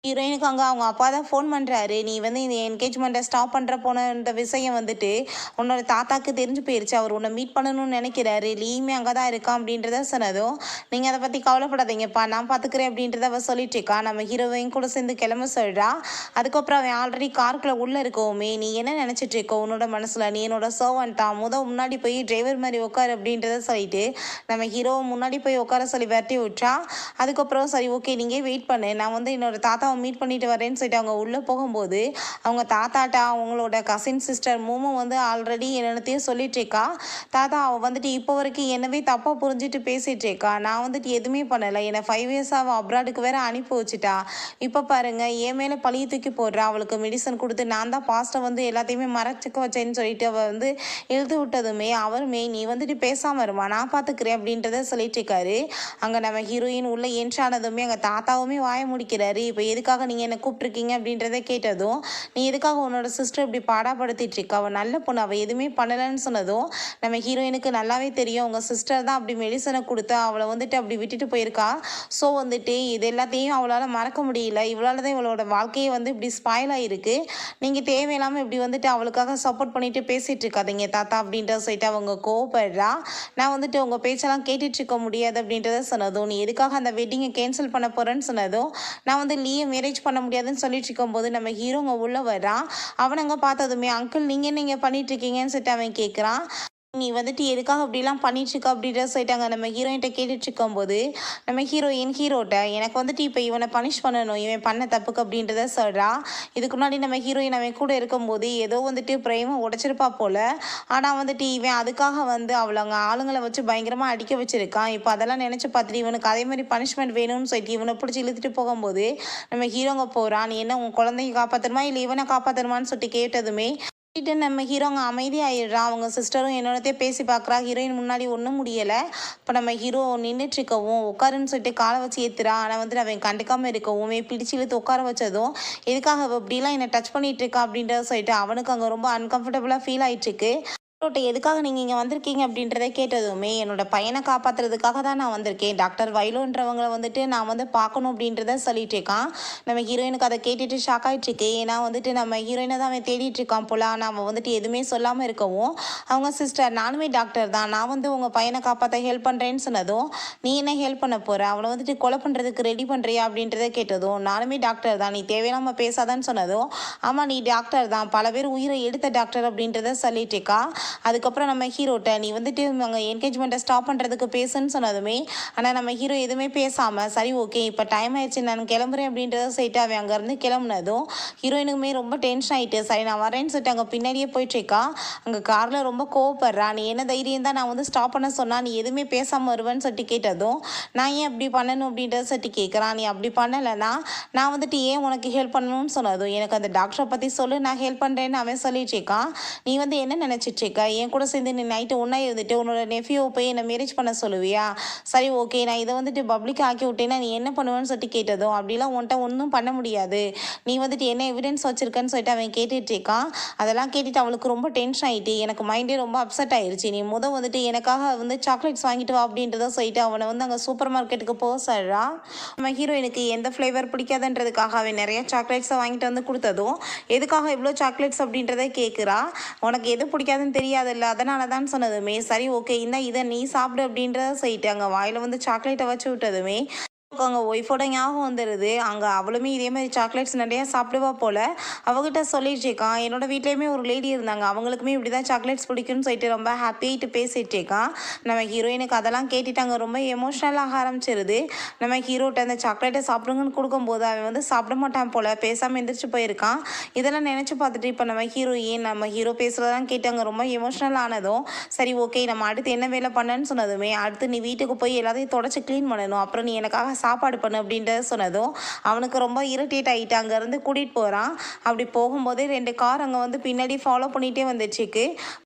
ஹீரோயினுக்கு அங்கே அவங்க அப்பா தான் ஃபோன் பண்ணுறாரு. நீ வந்து இந்த என்கேஜ்மெண்ட்டை ஸ்டாப் பண்ணுற போனன்ற விஷயம் வந்துட்டு உன்னோட தாத்தாக்கு தெரிஞ்சு போயிடுச்சு. அவர் உன்னை மீட் பண்ணணும்னு நினைக்கிறாரு. லீயுமே அங்கே தான் இருக்கான் அப்படின்றத சொன்னதும் நீங்கள் அதை பற்றி கவலைப்படாதீங்கப்பா நான் பார்த்துக்கிறேன் அப்படின்றத அவள் சொல்லிட்டு இருக்கா. நம்ம ஹீரோவையும் கூட சேர்ந்து கிளம்ப சொல்கிறா. அதுக்கப்புறம் அவன் ஆல்ரெடி காருக்குள்ளே உள்ளே இருக்கவுமே நீ என்ன நினச்சிட்டு இருக்க உன்னோட மனசில் நீ என்னோட சர்வன்ட் தான் முன்னாடி போய் டிரைவர் மாதிரி உட்காரு அப்படின்றத சொல்லிட்டு நம்ம ஹீரோவை முன்னாடி போய் உட்கார சொல்லி விரட்டி விட்றா. அதுக்கப்புறம் சரி ஓகே நீங்கள் வெயிட் பண்ணு நான் வந்து என்னோட தாத்தாவை மீட் பண்ணிட்டு வரேன்னு சொல்லிட்டு அவங்க உள்ளே போகும்போது அவங்க தாத்தாட்டா அவங்களோட கசின் சிஸ்டர் மூமும் வந்து ஆல்ரெடி என்னத்தையும் சொல்லிட்டு இருக்கா. தாத்தா அவள் வந்துட்டு இப்போ வரைக்கும் என்னவே தப்பாக புரிஞ்சுட்டு பேசிகிட்டு இருக்கா. நான் வந்துட்டு எதுவுமே பண்ணலை. என்னை 5 இயர்ஸாக அவள் அப்ராடுக்கு வேற அனுப்பி வச்சுட்டா. இப்போ பாருங்க என் மேலே பழிய தூக்கி போடுறா. அவளுக்கு மெடிசன் கொடுத்து நான் தான் பாஸ்ட்டை வந்து எல்லாத்தையுமே மறைச்சிக்க வச்சேன்னு சொல்லிட்டு அவள் வந்து எழுத்து விட்டதுமே அவருமே நீ வந்துட்டு பேசாமல் இருமா நான் பார்த்துக்கிறேன் அப்படின்றத சொல்லிட்டு இருக்காரு. அங்கே நம்ம ஹீரோயின் உள்ள என்ட்ரானதுமே அங்கே தாத்தாவுமே வாய முடிக்கிறாரு. இப்போ எதுக்காக நீங்கள் என்னை கூப்பிட்ருக்கீங்க அப்படின்றத கேட்டதும் நீ எதுக்காக உன்னோட சிஸ்டர் இப்படி பாடாப்படுத்திட்டு இருக்கா அவள் நல்ல பொண்ணு அவள் எதுவுமே பண்ணலைன்னு சொன்னதும் நம்ம ஹீரோயினுக்கு நல்லாவே தெரியும் உங்கள் சிஸ்டர் தான் அப்படி மெடிசனை கொடுத்து அவளை வந்துட்டு அப்படி விட்டுட்டு போயிருக்கா. ஸோ வந்துட்டு இது எல்லாத்தையும் அவளால் மறக்க முடியல. இவளால் தான் இவளோட வாழ்க்கையை வந்து இப்படி ஸ்பாயில் ஆகிருக்கு. நீங்கள் தேவையில்லாமல் இப்படி வந்துட்டு அவளுக்காக சப்போர்ட் பண்ணிட்டு பேசிகிட்டு இருக்காதீங்க தாத்தா அப்படின்றத சொல்லிட்டு அவங்க கோவப்படுறா. நான் வந்துட்டு உங்கள் பேச்செல்லாம் கேட்டுட்டு இருக்க முடியாது அப்படின்றத சொன்னதும் நீ எதுக்காக அந்த வெட்டிங்கை கேன்சல் பண்ண போகிறேன்னு சொன்னதும் நான் வந்து லீயை மேரேஜ் பண்ண முடியாதுன்னு சொல்லிட்டு இருக்கும்போது நம்ம ஹீரோங்க உள்ளே வரான். அவனங்க பார்த்ததுமே அங்கிள் நீங்கள் என்ன இங்கே பண்ணிட்டு இருக்கீங்கன்னு சொல்லிட்டு அவன் கேட்குறான். நீ வந்துட்டு எதுக்காக அப்படிலாம் பண்ணிட்டுருக்க அப்படின்றத சொல்லிட்டாங்க நம்ம ஹீரோயின்கிட்ட கேட்டுட்டு இருக்கும்போது நம்ம ஹீரோட்ட எனக்கு வந்துட்டு இப்போ இவனை பனிஷ் பண்ணணும் இவன் பண்ண தப்புக்கு அப்படின்றத சொல்கிறா. இதுக்கு முன்னாடி நம்ம ஹீரோயின் அவன் கூட இருக்கும்போது ஏதோ வந்துட்டு பிரேமை உடைச்சிருப்பா போல். ஆனால் வந்துட்டு இவன் அதுக்காக வந்து அவளங்க ஆளுங்களை வச்சு பயங்கரமாக அடிக்க வச்சுருக்கான். இப்போ அதெல்லாம் நினச்சி பார்த்துட்டு இவனுக்கு அதே மாதிரி பனிஷ்மெண்ட் வேணும்னு சொல்லிட்டு இவனை பிடிச்சி இழுத்துட்டு போகும்போது நம்ம ஹீரோங்க போகிறான். நீ என்ன உன் குழந்தைய காப்பாற்றணுமா இல்லை இவனை காப்பாற்றணுமான்னு சொல்லிட்டு கேட்டதுமே நம்ம ஹீரோங்க அமைதியாகிடுறா. அவங்க சிஸ்டரும் என்னோடத்தே பேசி பார்க்குறா. ஹீரோயின் முன்னாடி ஒன்றும் முடியலை. இப்போ நம்ம ஹீரோ நின்றுட்டு இருக்கவும் உட்காருன்னு சொல்லிட்டு காலை வச்சு ஏற்றுறா. ஆனால் வந்துட்டு அவன் கண்டுக்காமல் இருக்கவும் பிடிச்சி இழுத்து உட்கார வச்சதும் எதுக்காக இப்படிலாம் என்னை டச் பண்ணிட்டு இருக்கா அப்படின்றத சொல்லிட்டு அவனுக்கு அங்கே ரொம்ப அன்கம்ஃபர்டபுளாக ஃபீல் ஆகிட்டுருக்கு. எதுக்காக நீங்கள் இங்கே வந்திருக்கீங்க அப்படின்றத கேட்டதுமே என்னோட பையனை காப்பாற்றுறதுக்காக தான் நான் வந்திருக்கேன். டாக்டர் வைலோன்றவங்களை வந்துட்டு நான் வந்து பார்க்கணும் அப்படின்றத சொல்லிட்டு இருக்கான். நம்ம ஹீரோயினுக்கு அதை கேட்டுட்டு ஷாக் ஆகிட்டுருக்கு. ஏன்னா வந்துட்டு நம்ம ஹீரோயினை தான் அவன் தேடிட்டு இருக்கான் போல. ஆனால் அவன் வந்துட்டு எதுவுமே சொல்லாமல் இருக்கவும் அவங்க சிஸ்டர் நானுமே டாக்டர் தான் நான் வந்து உங்கள் பையனை காப்பாற்ற ஹெல்ப் பண்ணுறேன்னு சொன்னதும் நீ என்ன ஹெல்ப் பண்ண போகிற அவனை வந்துட்டு கொலை பண்ணுறதுக்கு ரெடி பண்ணுறியா அப்படின்றத கேட்டதும் நானுமே டாக்டர் தான் நீ தேவையில்லாமல் பேசாதான்னு சொன்னதும் ஆமாம் நீ டாக்டர் தான் பல பேர் உயிரை எடுத்த டாக்டர் அப்படின்றத சொல்லிட்டு இருக்கா. அதுக்கப்புறம் நம்ம ஹீரோட்ட நீ வந்துட்டு அங்கே என்கேஜ்மெண்ட்டை ஸ்டாப் பண்ணுறதுக்கு பேசுன்னு சொன்னதுமே ஆனால் நம்ம ஹீரோ எதுவுமே பேசாமல் சரி ஓகே இப்போ டைம் ஆயிடுச்சு நான் கிளம்புறேன் அப்படின்றத சொல்லிட்டு அவன் அங்கேருந்து கிளம்புனதும் ஹீரோயினுக்குமே ரொம்ப டென்ஷன் ஆகிட்டு சரி நான் வரேன்னு சொல்லிட்டு அங்கே பின்னாடியே போயிட்டுருக்கா. அங்கே காரில் ரொம்ப கோவப்படுறா. நீ என்ன தைரியம் தான் நான் வந்து ஸ்டாப் பண்ண சொன்னால் நீ எதுவுமே பேசாமல் வருவேன்னு சொல்லிட்டு கேட்டதும் நான் ஏன் அப்படி பண்ணணும் அப்படின்றத சொல்லிட்டு கேட்குறான். நீ அப்படி பண்ணலைன்னா நான் வந்துட்டு ஏன் உனக்கு ஹெல்ப் பண்ணணும்னு சொன்னதும் எனக்கு அந்த டாக்டரை பற்றி சொல்லு நான் ஹெல்ப் பண்ணுறேன்னு அவன் சொல்லிட்டு இருக்கான். நீ வந்து என்ன நினச்சிட்டு இருக்க என் கூட சேர்ந்து நீ நைட்டு ஒன்றா இருந்துட்டு உன்னோட நெஃப்யூவை போய் என்னை மேரேஜ் பண்ண சொல்லுவியா. சரி ஓகே நான் இதை வந்துட்டு பப்ளிக் ஆக்கி விட்டேன்னா நீ என்ன பண்ணுவேன்னு சொல்லிட்டு கேட்டதும் அப்படிலாம் உன்ட்ட ஒன்றும் பண்ண முடியாது நீ வந்துட்டு என்ன எவிடன்ஸ் வச்சுருக்கன்னு சொல்லிட்டு அவன் கேட்டுட்டு இருக்கான். அதெல்லாம் கேட்டுட்டு அவளுக்கு ரொம்ப டென்ஷன் ஆகிட்டு எனக்கு மைண்டே ரொம்ப அப்செட் ஆயிடுச்சு. நீ வந்துட்டு எனக்காக வந்து சாக்லேட்ஸ் வாங்கிட்டு வா அப்படின்றத சொல்லிட்டு அவனை வந்து அங்கே சூப்பர் மார்க்கெட்டுக்கு போக சொல்கிறான். நம்ம ஹீரோயினுக்கு எந்த ஃப்ளேவர் பிடிக்காதுன்றதுக்காக அவன் நிறைய சாக்லேட்ஸை வாங்கிட்டு வந்து கொடுத்ததும் எதுக்காக இவ்வளோ சாக்லேட்ஸ் அப்படின்றத கேட்குறா. உனக்கு எது பிடிக்காதுன்னு தெரியாதுல்ல அதனால தான் சொன்னதுமே சரி ஓகே இதை நீ சாப்பிடு அப்படின்றத சொல்லிட்டு அங்கே வாயில் வந்து சாக்லேட்டை வச்சு விட்டதுமே அவங்க ஒய்ஃபோட ஞாபகம் வந்துடுது. அங்கே அவளுமே இதே மாதிரி சாக்லேட்ஸ் நிறையா சாப்பிடுவா போல். அவகிட்ட சொல்லிட்டுருக்கான், என்னோட வீட்லேயுமே ஒரு லேடி இருந்தாங்க, அவங்களுக்குமே இப்படி தான் சாக்லேட்ஸ் பிடிக்கும்னு சொல்லிட்டு ரொம்ப ஹாப்பியாகிட்டு பேசிகிட்ருக்கான். நம்ம ஹீரோயினுக்கு அதெல்லாம் கேட்டுட்டாங்க ரொம்ப எமோஷ்னலாக ஆரம்பிச்சிருது. நம்ம ஹீரோட்ட அந்த சாக்லேட்டை சாப்பிடுங்கன்னு கொடுக்கும்போது அவன் வந்து சாப்பிட மாட்டான் போல், பேசாமல் எந்திரிச்சு போயிருக்கான். இதெல்லாம் நினச்சி பார்த்துட்டு இப்போ நம்ம ஹீரோ பேசுகிறதெல்லாம் கேட்டு அங்கே ரொம்ப எமோஷ்னல் ஆனதும், சரி ஓகே நம்ம அடுத்து என்ன வேலை பண்ணேன்னு சொன்னதுமே, அடுத்து நீ வீட்டுக்கு போய் எல்லாத்தையும் தொடச்சி க்ளீன் பண்ணணும், அப்புறம் நீ எனக்காக சாப்பாடு பண்ணு அப்படின்றத சொன்னதும் அவனுக்கு ரொம்ப இரிட்டேட் ஆகிட்டு அங்கேருந்து கூட்டிகிட்டு போகிறான். அப்படி போகும்போதே 2 கார் அங்கே வந்து பின்னாடி ஃபாலோ பண்ணிகிட்டே வந்துச்சுக்கு.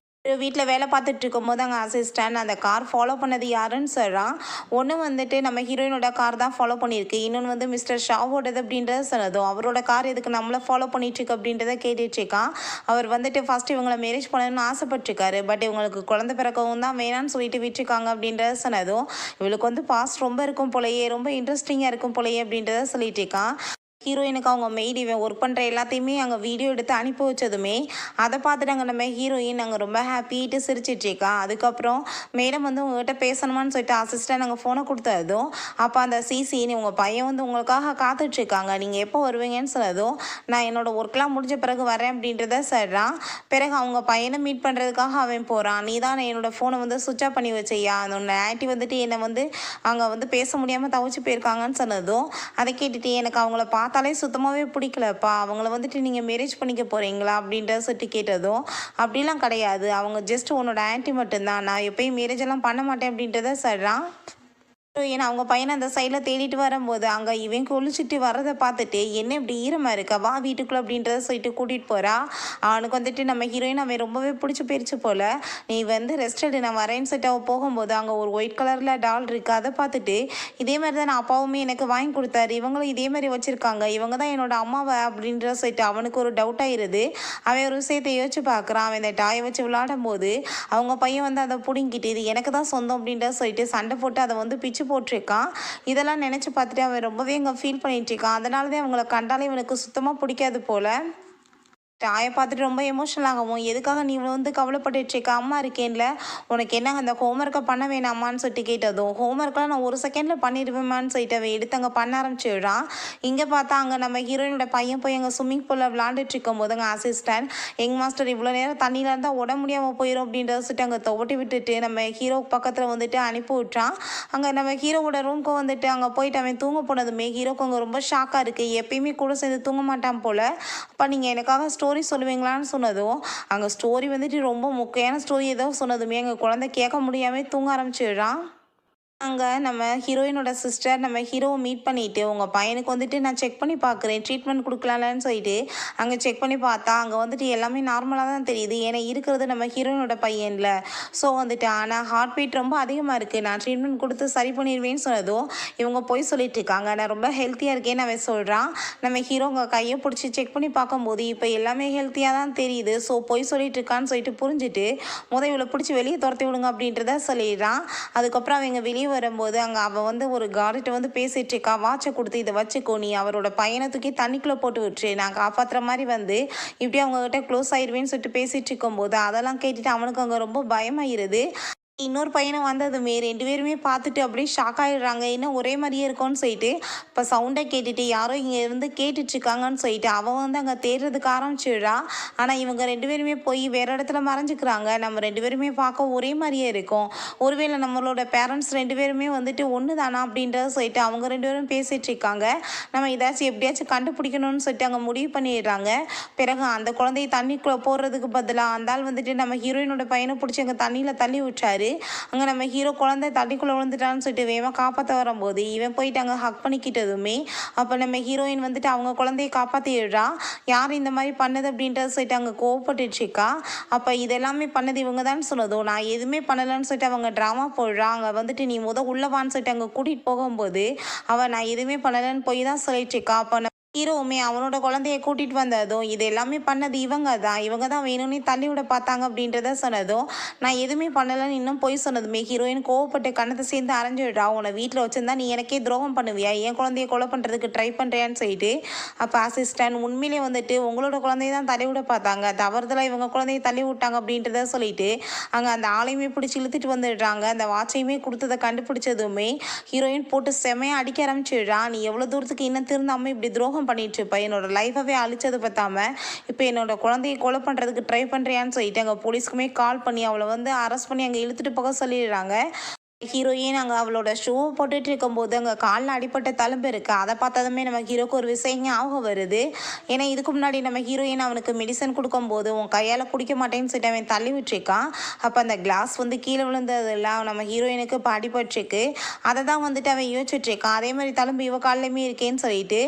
வீட்டில் வேலை பார்த்துட்டு இருக்கும்போது அங்கே அசிஸ்டன்ட் அந்த கார் ஃபாலோ பண்ணது யாருன்னு சொல்கிறான். ஒன்று வந்துட்டு நம்ம ஹீரோயினோட கார் தான் ஃபாலோ பண்ணியிருக்கு, இன்னொன்று வந்து மிஸ்டர் ஷாவோடது அப்படின்றத சொன்னதும் அவரோட கார் எதுக்கு நம்மளை ஃபாலோ பண்ணிட்டுருக்கு அப்படின்றத கேட்டுட்ருக்கான். அவர் வந்துட்டு ஃபஸ்ட்டு இவங்களை மேரேஜ் பண்ணணும்னு ஆசைப்பட்டிருக்காரு, பட் இவங்களுக்கு குழந்தை பிறக்கவும் தான் வேணான்னு சொல்லிட்டு விட்டுருக்காங்க அப்படின்றத சொன்னதும் இவளுக்கு வந்து பாஸ்ட் ரொம்ப இருக்கும் போலையே, ரொம்ப இன்ட்ரெஸ்டிங்காக இருக்கும் போலையே அப்படின்றத சொல்லிட்டு இருக்கான். ஹீரோயினுக்கு அவங்க மெய்டு இவன் ஒர்க் பண்ணுற எல்லாத்தையுமே அங்கே வீடியோ எடுத்து அனுப்பி வச்சதுமே அதை பார்த்துட்டு அங்கே நம்ம ஹீரோயின் அங்கே ரொம்ப ஹாப்பிட்டு சிரிச்சிட்ருக்கா. அதுக்கப்புறம் மேடம் வந்து உங்கள்கிட்ட பேசணுமான்னு சொல்லிட்டு அசிஸ்டன்ட் நாங்கள் ஃபோனை கொடுத்ததும் அப்போ அந்த சிசின்னு உங்கள் பையன் வந்து உங்களுக்காக காத்துட்ருக்காங்க, நீங்கள் எப்போ வருவீங்கன்னு சொன்னதும் நான் என்னோடய ஒர்க்லாம் முடிஞ்ச பிறகு வரேன் அப்படின்றத சொல்கிறான். பிறகு அவங்க பையனை மீட் பண்ணுறதுக்காக அவன் போகிறான். நீ தான் என்னோடய ஃபோனை வந்து சுவிட்ச் ஆஃப் பண்ணி வச்சையா, அந்த ஆன்ட்டி வந்துட்டு என்னை வந்து அங்கே வந்து பேச முடியாமல் தவிச்சு போயிருக்காங்கன்னு சொன்னதும் அதை கேட்டுட்டு எனக்கு அவங்கள பார்த்தாலே சுத்தமாகவே பிடிக்கலப்பா, அவங்கள வந்துட்டு நீங்கள் மேரேஜ் பண்ணிக்க போகிறீங்களா அப்படின்றத சொல்லிட்டு கேட்டதும் அப்படிலாம் கிடையாது, அவங்க ஜஸ்ட் உன்னோட ஆன்ட்டி மட்டும்தான், நான் எப்பயும் மேரேஜெல்லாம் பண்ண மாட்டேன் அப்படின்றத சொல்கிறான். ஏன்னா அவங்க பையனை அந்த சைடில் தேடிட்டு வரும்போது அங்கே இவன் குளிச்சுட்டு வர்றதை பார்த்துட்டு என்ன இப்படி ஈரமாக இருக்கா, வா வீட்டுக்குள்ளே அப்படின்றத சொல்லிட்டு கூட்டிகிட்டு போகிறா. அவனுக்கு வந்துட்டு நம்ம ஹீரோயின் அவன் ரொம்பவே பிடிச்சி போயிடுச்சு போல். நீ வந்து ரெஸ்ட் எடு நான் வரேன்னு சொல்லிட்டு அவள் போகும்போது அங்கே ஒரு ஒயிட் கலரில் டால் இருக்குது, அதை பார்த்துட்டு இதே மாதிரி தான் நான் அப்பாவுமே எனக்கு வாங்கி கொடுத்தாரு, இவங்களும் இதே மாதிரி வச்சுருக்காங்க, இவங்க தான் என்னோட அம்மாவை அப்படின்ற சொல்லிட்டு அவனுக்கு ஒரு டவுட் ஆயிடுது. அவன் ஒரு விஷயத்தை யோசிச்சு பார்க்குறான். அவன் இந்த டாயை வச்சு விளையாடும் போது அவங்க பையன் வந்து அதை பிடிங்கிட்டு இது எனக்கு தான் சொந்தம் அப்படின்றத சொல்லிட்டு சண்டை போட்டு அதை வந்து பிச்சு போட்டிருக்கான். இதெல்லாம் நினச்சி பார்த்துட்டு அவன் ரொம்பவே இங்கே ஃபீல் பண்ணிட்டு இருக்கான். அதனால தான் அவங்கள கண்டாலே இவனுக்கு சுத்தமாக பிடிக்காது போல். தாயை பார்த்துட்டு ரொம்ப எமோஷனல் ஆகவும், எதுக்காக நீ வந்து கவலைப்பட்டுட்ருக்க, அம்மா இருக்கேன்ல, உனக்கு என்ன அந்த ஹோம்ஒர்க்கை பண்ண வேணாமான்னு சொல்லிட்டு கேட்டதும் ஹோம்ஒர்க்கெலாம் நான் ஒரு செகண்டில் பண்ணிடுவேமான்னு சொல்லிட்டு அவன் எடுத்து அங்கே பண்ண ஆரம்பிச்சிடுறான். இங்கே பார்த்தா அங்கே நம்ம ஹீரோயினோட பையன் போய் அங்கே ஸ்விம்மிங் பூலில் விளாண்டுட்டு இருக்கும் போது அங்கே அசிஸ்டன்ட் யங் மாஸ்டர் இவ்வளோ நேரம் தண்ணியில் இருந்தால் உட முடியாமல் போயிடும் அப்படின்றத சொல்லிட்டு அங்கே துவட்டி விட்டுட்டு நம்ம ஹீரோ பக்கத்தில் வந்துட்டு அனுப்பி விட்றான். அங்கே நம்ம ஹீரோவோட ரூம்க்கு வந்துட்டு அங்கே போயிட்டு அவன் தூங்க போனதுமே ஹீரோக்கு அங்கே ரொம்ப ஷாக்காக இருக்குது, எப்பயுமே கூட சேர்ந்து தூங்க மாட்டான் போல். அப்போ நீங்கள் எனக்காக ஸ்டோரி சொல்லுவீங்களான்னு சொன்னதும் அங்கே ஸ்டோரி வந்துட்டு ரொம்ப முக்கியமான ஸ்டோரி ஏதோ சொன்னதுமே எங்கள் குழந்தை கேட்க முடியாமல் தூங்க ஆரம்பிச்சிடுறான். அங்கே நம்ம ஹீரோயினோட சிஸ்டர் நம்ம ஹீரோவை மீட் பண்ணிவிட்டு உங்கள் பையனுக்கு வந்துட்டு நான் செக் பண்ணி பார்க்குறேன், ட்ரீட்மெண்ட் கொடுக்கலான்னு சொல்லிட்டு அங்கே செக் பண்ணி பார்த்தா அங்கே வந்துட்டு எல்லாமே நார்மலாக தான் தெரியுது, ஏன்னா இருக்கிறது நம்ம ஹீரோயினோட பையனில். ஸோ வந்துட்டு ஆனால் ஹார்ட் பீட் ரொம்ப அதிகமாக இருக்குது, நான் ட்ரீட்மெண்ட் கொடுத்து சரி பண்ணிடுவேன்னு சொன்னதும் இவங்க போய் சொல்லிட்டு இருக்காங்க, நான் ரொம்ப ஹெல்த்தியாக இருக்கேன்னு அவன் சொல்கிறான். நம்ம ஹீரோ உங்கள் கையை பிடிச்சி செக் பண்ணி பார்க்கும்போது இப்போ எல்லாமே ஹெல்த்தியாக தான் தெரியுது, ஸோ போய் சொல்லிட்டு இருக்கான்னு சொல்லிட்டு புரிஞ்சுட்டு இவளை பிடிச்சி வெளியே துரத்தி விடுங்க அப்படின்றத சொல்லிடுறான். அதுக்கப்புறம் அவங்க வெளியே வரும்போது அங்கே அவள் வந்து ஒரு கார்டுகிட்ட வந்து பேசிகிட்டு இருக்கா, வாட்சை கொடுத்து இதை வச்சுக்கோ, நீ அவரோட பையனை தூக்கி தண்ணிக்குள்ளே போட்டு விட்டுரு, நான் காப்பாற்றுற மாதிரி வந்து இப்படி அவங்ககிட்ட க்ளோஸ் ஆயிடுவேன்னு சொல்லிட்டு பேசிகிட்டு இருக்கும்போது அதெல்லாம் கேட்டுட்டு அவனுக்கு அங்கே ரொம்ப பயமாயிருது. இன்னொரு பையனை வந்ததுமே 2 பேருமே பார்த்துட்டு அப்படியே ஷாக் ஆகிடுறாங்க, இன்னும் ஒரே மாதிரியே இருக்கும்னு சொல்லிட்டு. இப்போ சவுண்டை கேட்டுட்டு யாரோ இங்கே இருந்து கேட்டுட்ருக்காங்கன்னு சொல்லிட்டு அவன் வந்து அங்கே தேடுறதுக்கு ஆரம்பிச்சிடுறா. ஆனால் இவங்க 2 பேருமே போய் வேறு இடத்துல மறைஞ்சிக்கிறாங்க. நம்ம 2 பேருமே பார்க்க ஒரே மாதிரியே இருக்கும், ஒருவேளை நம்மளோட பேரண்ட்ஸ் 2 பேருமே வந்துட்டு ஒன்று தானா அப்படின்றத சொல்லிட்டு அவங்க 2 பேரும் பேசிகிட்டு இருக்காங்க. நம்ம ஏதாச்சும் எப்படியாச்சும் கண்டுபிடிக்கணும்னு சொல்லிட்டு அங்கே முடிவு பண்ணிடுறாங்க. பிறகு அந்த குழந்தைய தண்ணிக்குள்ளே போடுறதுக்கு பதிலாக அந்த ஆள் வந்துட்டு நம்ம ஹீரோயினோட பையனை பிடிச்சி அங்கே தண்ணியில் தள்ளி விட்டாரு. அங்கே நம்ம ஹீரோ குழந்தை தண்ணிக்குள்ளே விழுந்துட்டான்னு சொல்லிட்டு வேகமாக காப்பாற்ற வரும்போது இவன் போயிட்டு அங்கே ஹக் பண்ணிக்கிட்டதுமே அப்போ நம்ம ஹீரோயின் வந்துட்டு அவங்க குழந்தைய காப்பாற்றிடுறா. யார் இந்த மாதிரி பண்ணது அப்படின்றத சொல்லிட்டு அங்கே கோவப்பட்டுட்ருக்கா. அப்போ இதெல்லாமே பண்ணது இவங்க தான் சொன்னதும் நான் எதுவுமே பண்ணலைன்னு சொல்லிட்டு அவங்க ட்ராமா போடுறா. அங்கே வந்துட்டு நீ உள்ளவான்னு சொல்லிட்டு அங்கே கூட்டிகிட்டு போகும்போது அவள் நான் எதுவுமே பண்ணலைன்னு போய் தான் சொல்லிட்டுருக்கா. அப்போ ஹீரோவுமே அவனோட குழந்தைய கூட்டிட்டு வந்ததும், இது எல்லாமே பண்ணது இவங்க தான் வேணும்னே தள்ளி விட பார்த்தாங்க அப்படின்றத சொன்னதும், நான் எதுவுமே பண்ணலன்னு இன்னும் பொய் சொன்னதுமே ஹீரோயின் கோவப்பட்டு கண்ணத்த சேர்ந்து அரைஞ்சிடுறா. உன்னை வீட்டில் வச்சிருந்தா நீ எனக்கே துரோகம் பண்ணுவியா? என் குழந்தைய கொலை பண்ணுறதுக்கு ட்ரை பண்ணுறியான்னு சொல்லிட்டு, அப்போ அசிஸ்டன்ட் உண்மையிலே வந்துட்டு உங்களோட குழந்தைய தான் தள்ளி விட பார்த்தாங்க. தவறுதலா இவங்க குழந்தைய தள்ளி விட்டாங்க அப்படின்றத சொல்லிட்டு, அங்கே அந்த ஆளையுமே பிடிச்சி இழுத்துட்டு வந்துடுறாங்க. அந்த வாட்சையுமே கொடுத்ததை கண்டுபிடிச்சதுமே ஹீரோயின் போட்டு செமையாக அடிக்க ஆரம்பிச்சிடுறா. நீ எவ்வளோ தூரத்துக்கு இன்னும் திருந்தாமல் இப்படி துரோகம் பண்ணிட்டு இருப்ப, என்னோட லைஃபவே அழிச்சது பத்தாம இப்போ என்னோட குழந்தையை கொலை பண்ணுறதுக்கு ட்ரை பண்ணுறியான்னு சொல்லிட்டு அங்கே போலீஸ்க்குமே கால் பண்ணி அவளை வந்து அரெஸ்ட் பண்ணி அங்கே இழுத்துட்டு போக சொல்லிடுறாங்க. ஹீரோயின் அங்கே அவளோட ஷூ போட்டுட்டு இருக்கும்போது அங்கே காலில் அடிப்பட்ட தழும்பு இருக்குது. அதை பார்த்ததுமே நம்ம ஹீரோக்கு ஒரு விஷயம் ஞாபகம் வருது. ஏன்னா இதுக்கு முன்னாடி நம்ம ஹீரோயின் அவனுக்கு மெடிசன் கொடுக்கும்போது உன் கையால் குடிக்க மாட்டேன்னு சொல்லிட்டு அவன் தள்ளி விட்டுருக்கான். அப்போ அந்த கிளாஸ் வந்து கீழே விழுந்ததெல்லாம் நம்ம ஹீரோயினுக்கு இப்போ அடிபட்டுருக்கு. அதை தான் வந்துட்டு அவன் யோசிச்சுட்ருக்கான். அதே மாதிரி தழும்பு இவ காலிலையுமே இருக்கேன்னு சொல்லிட்டு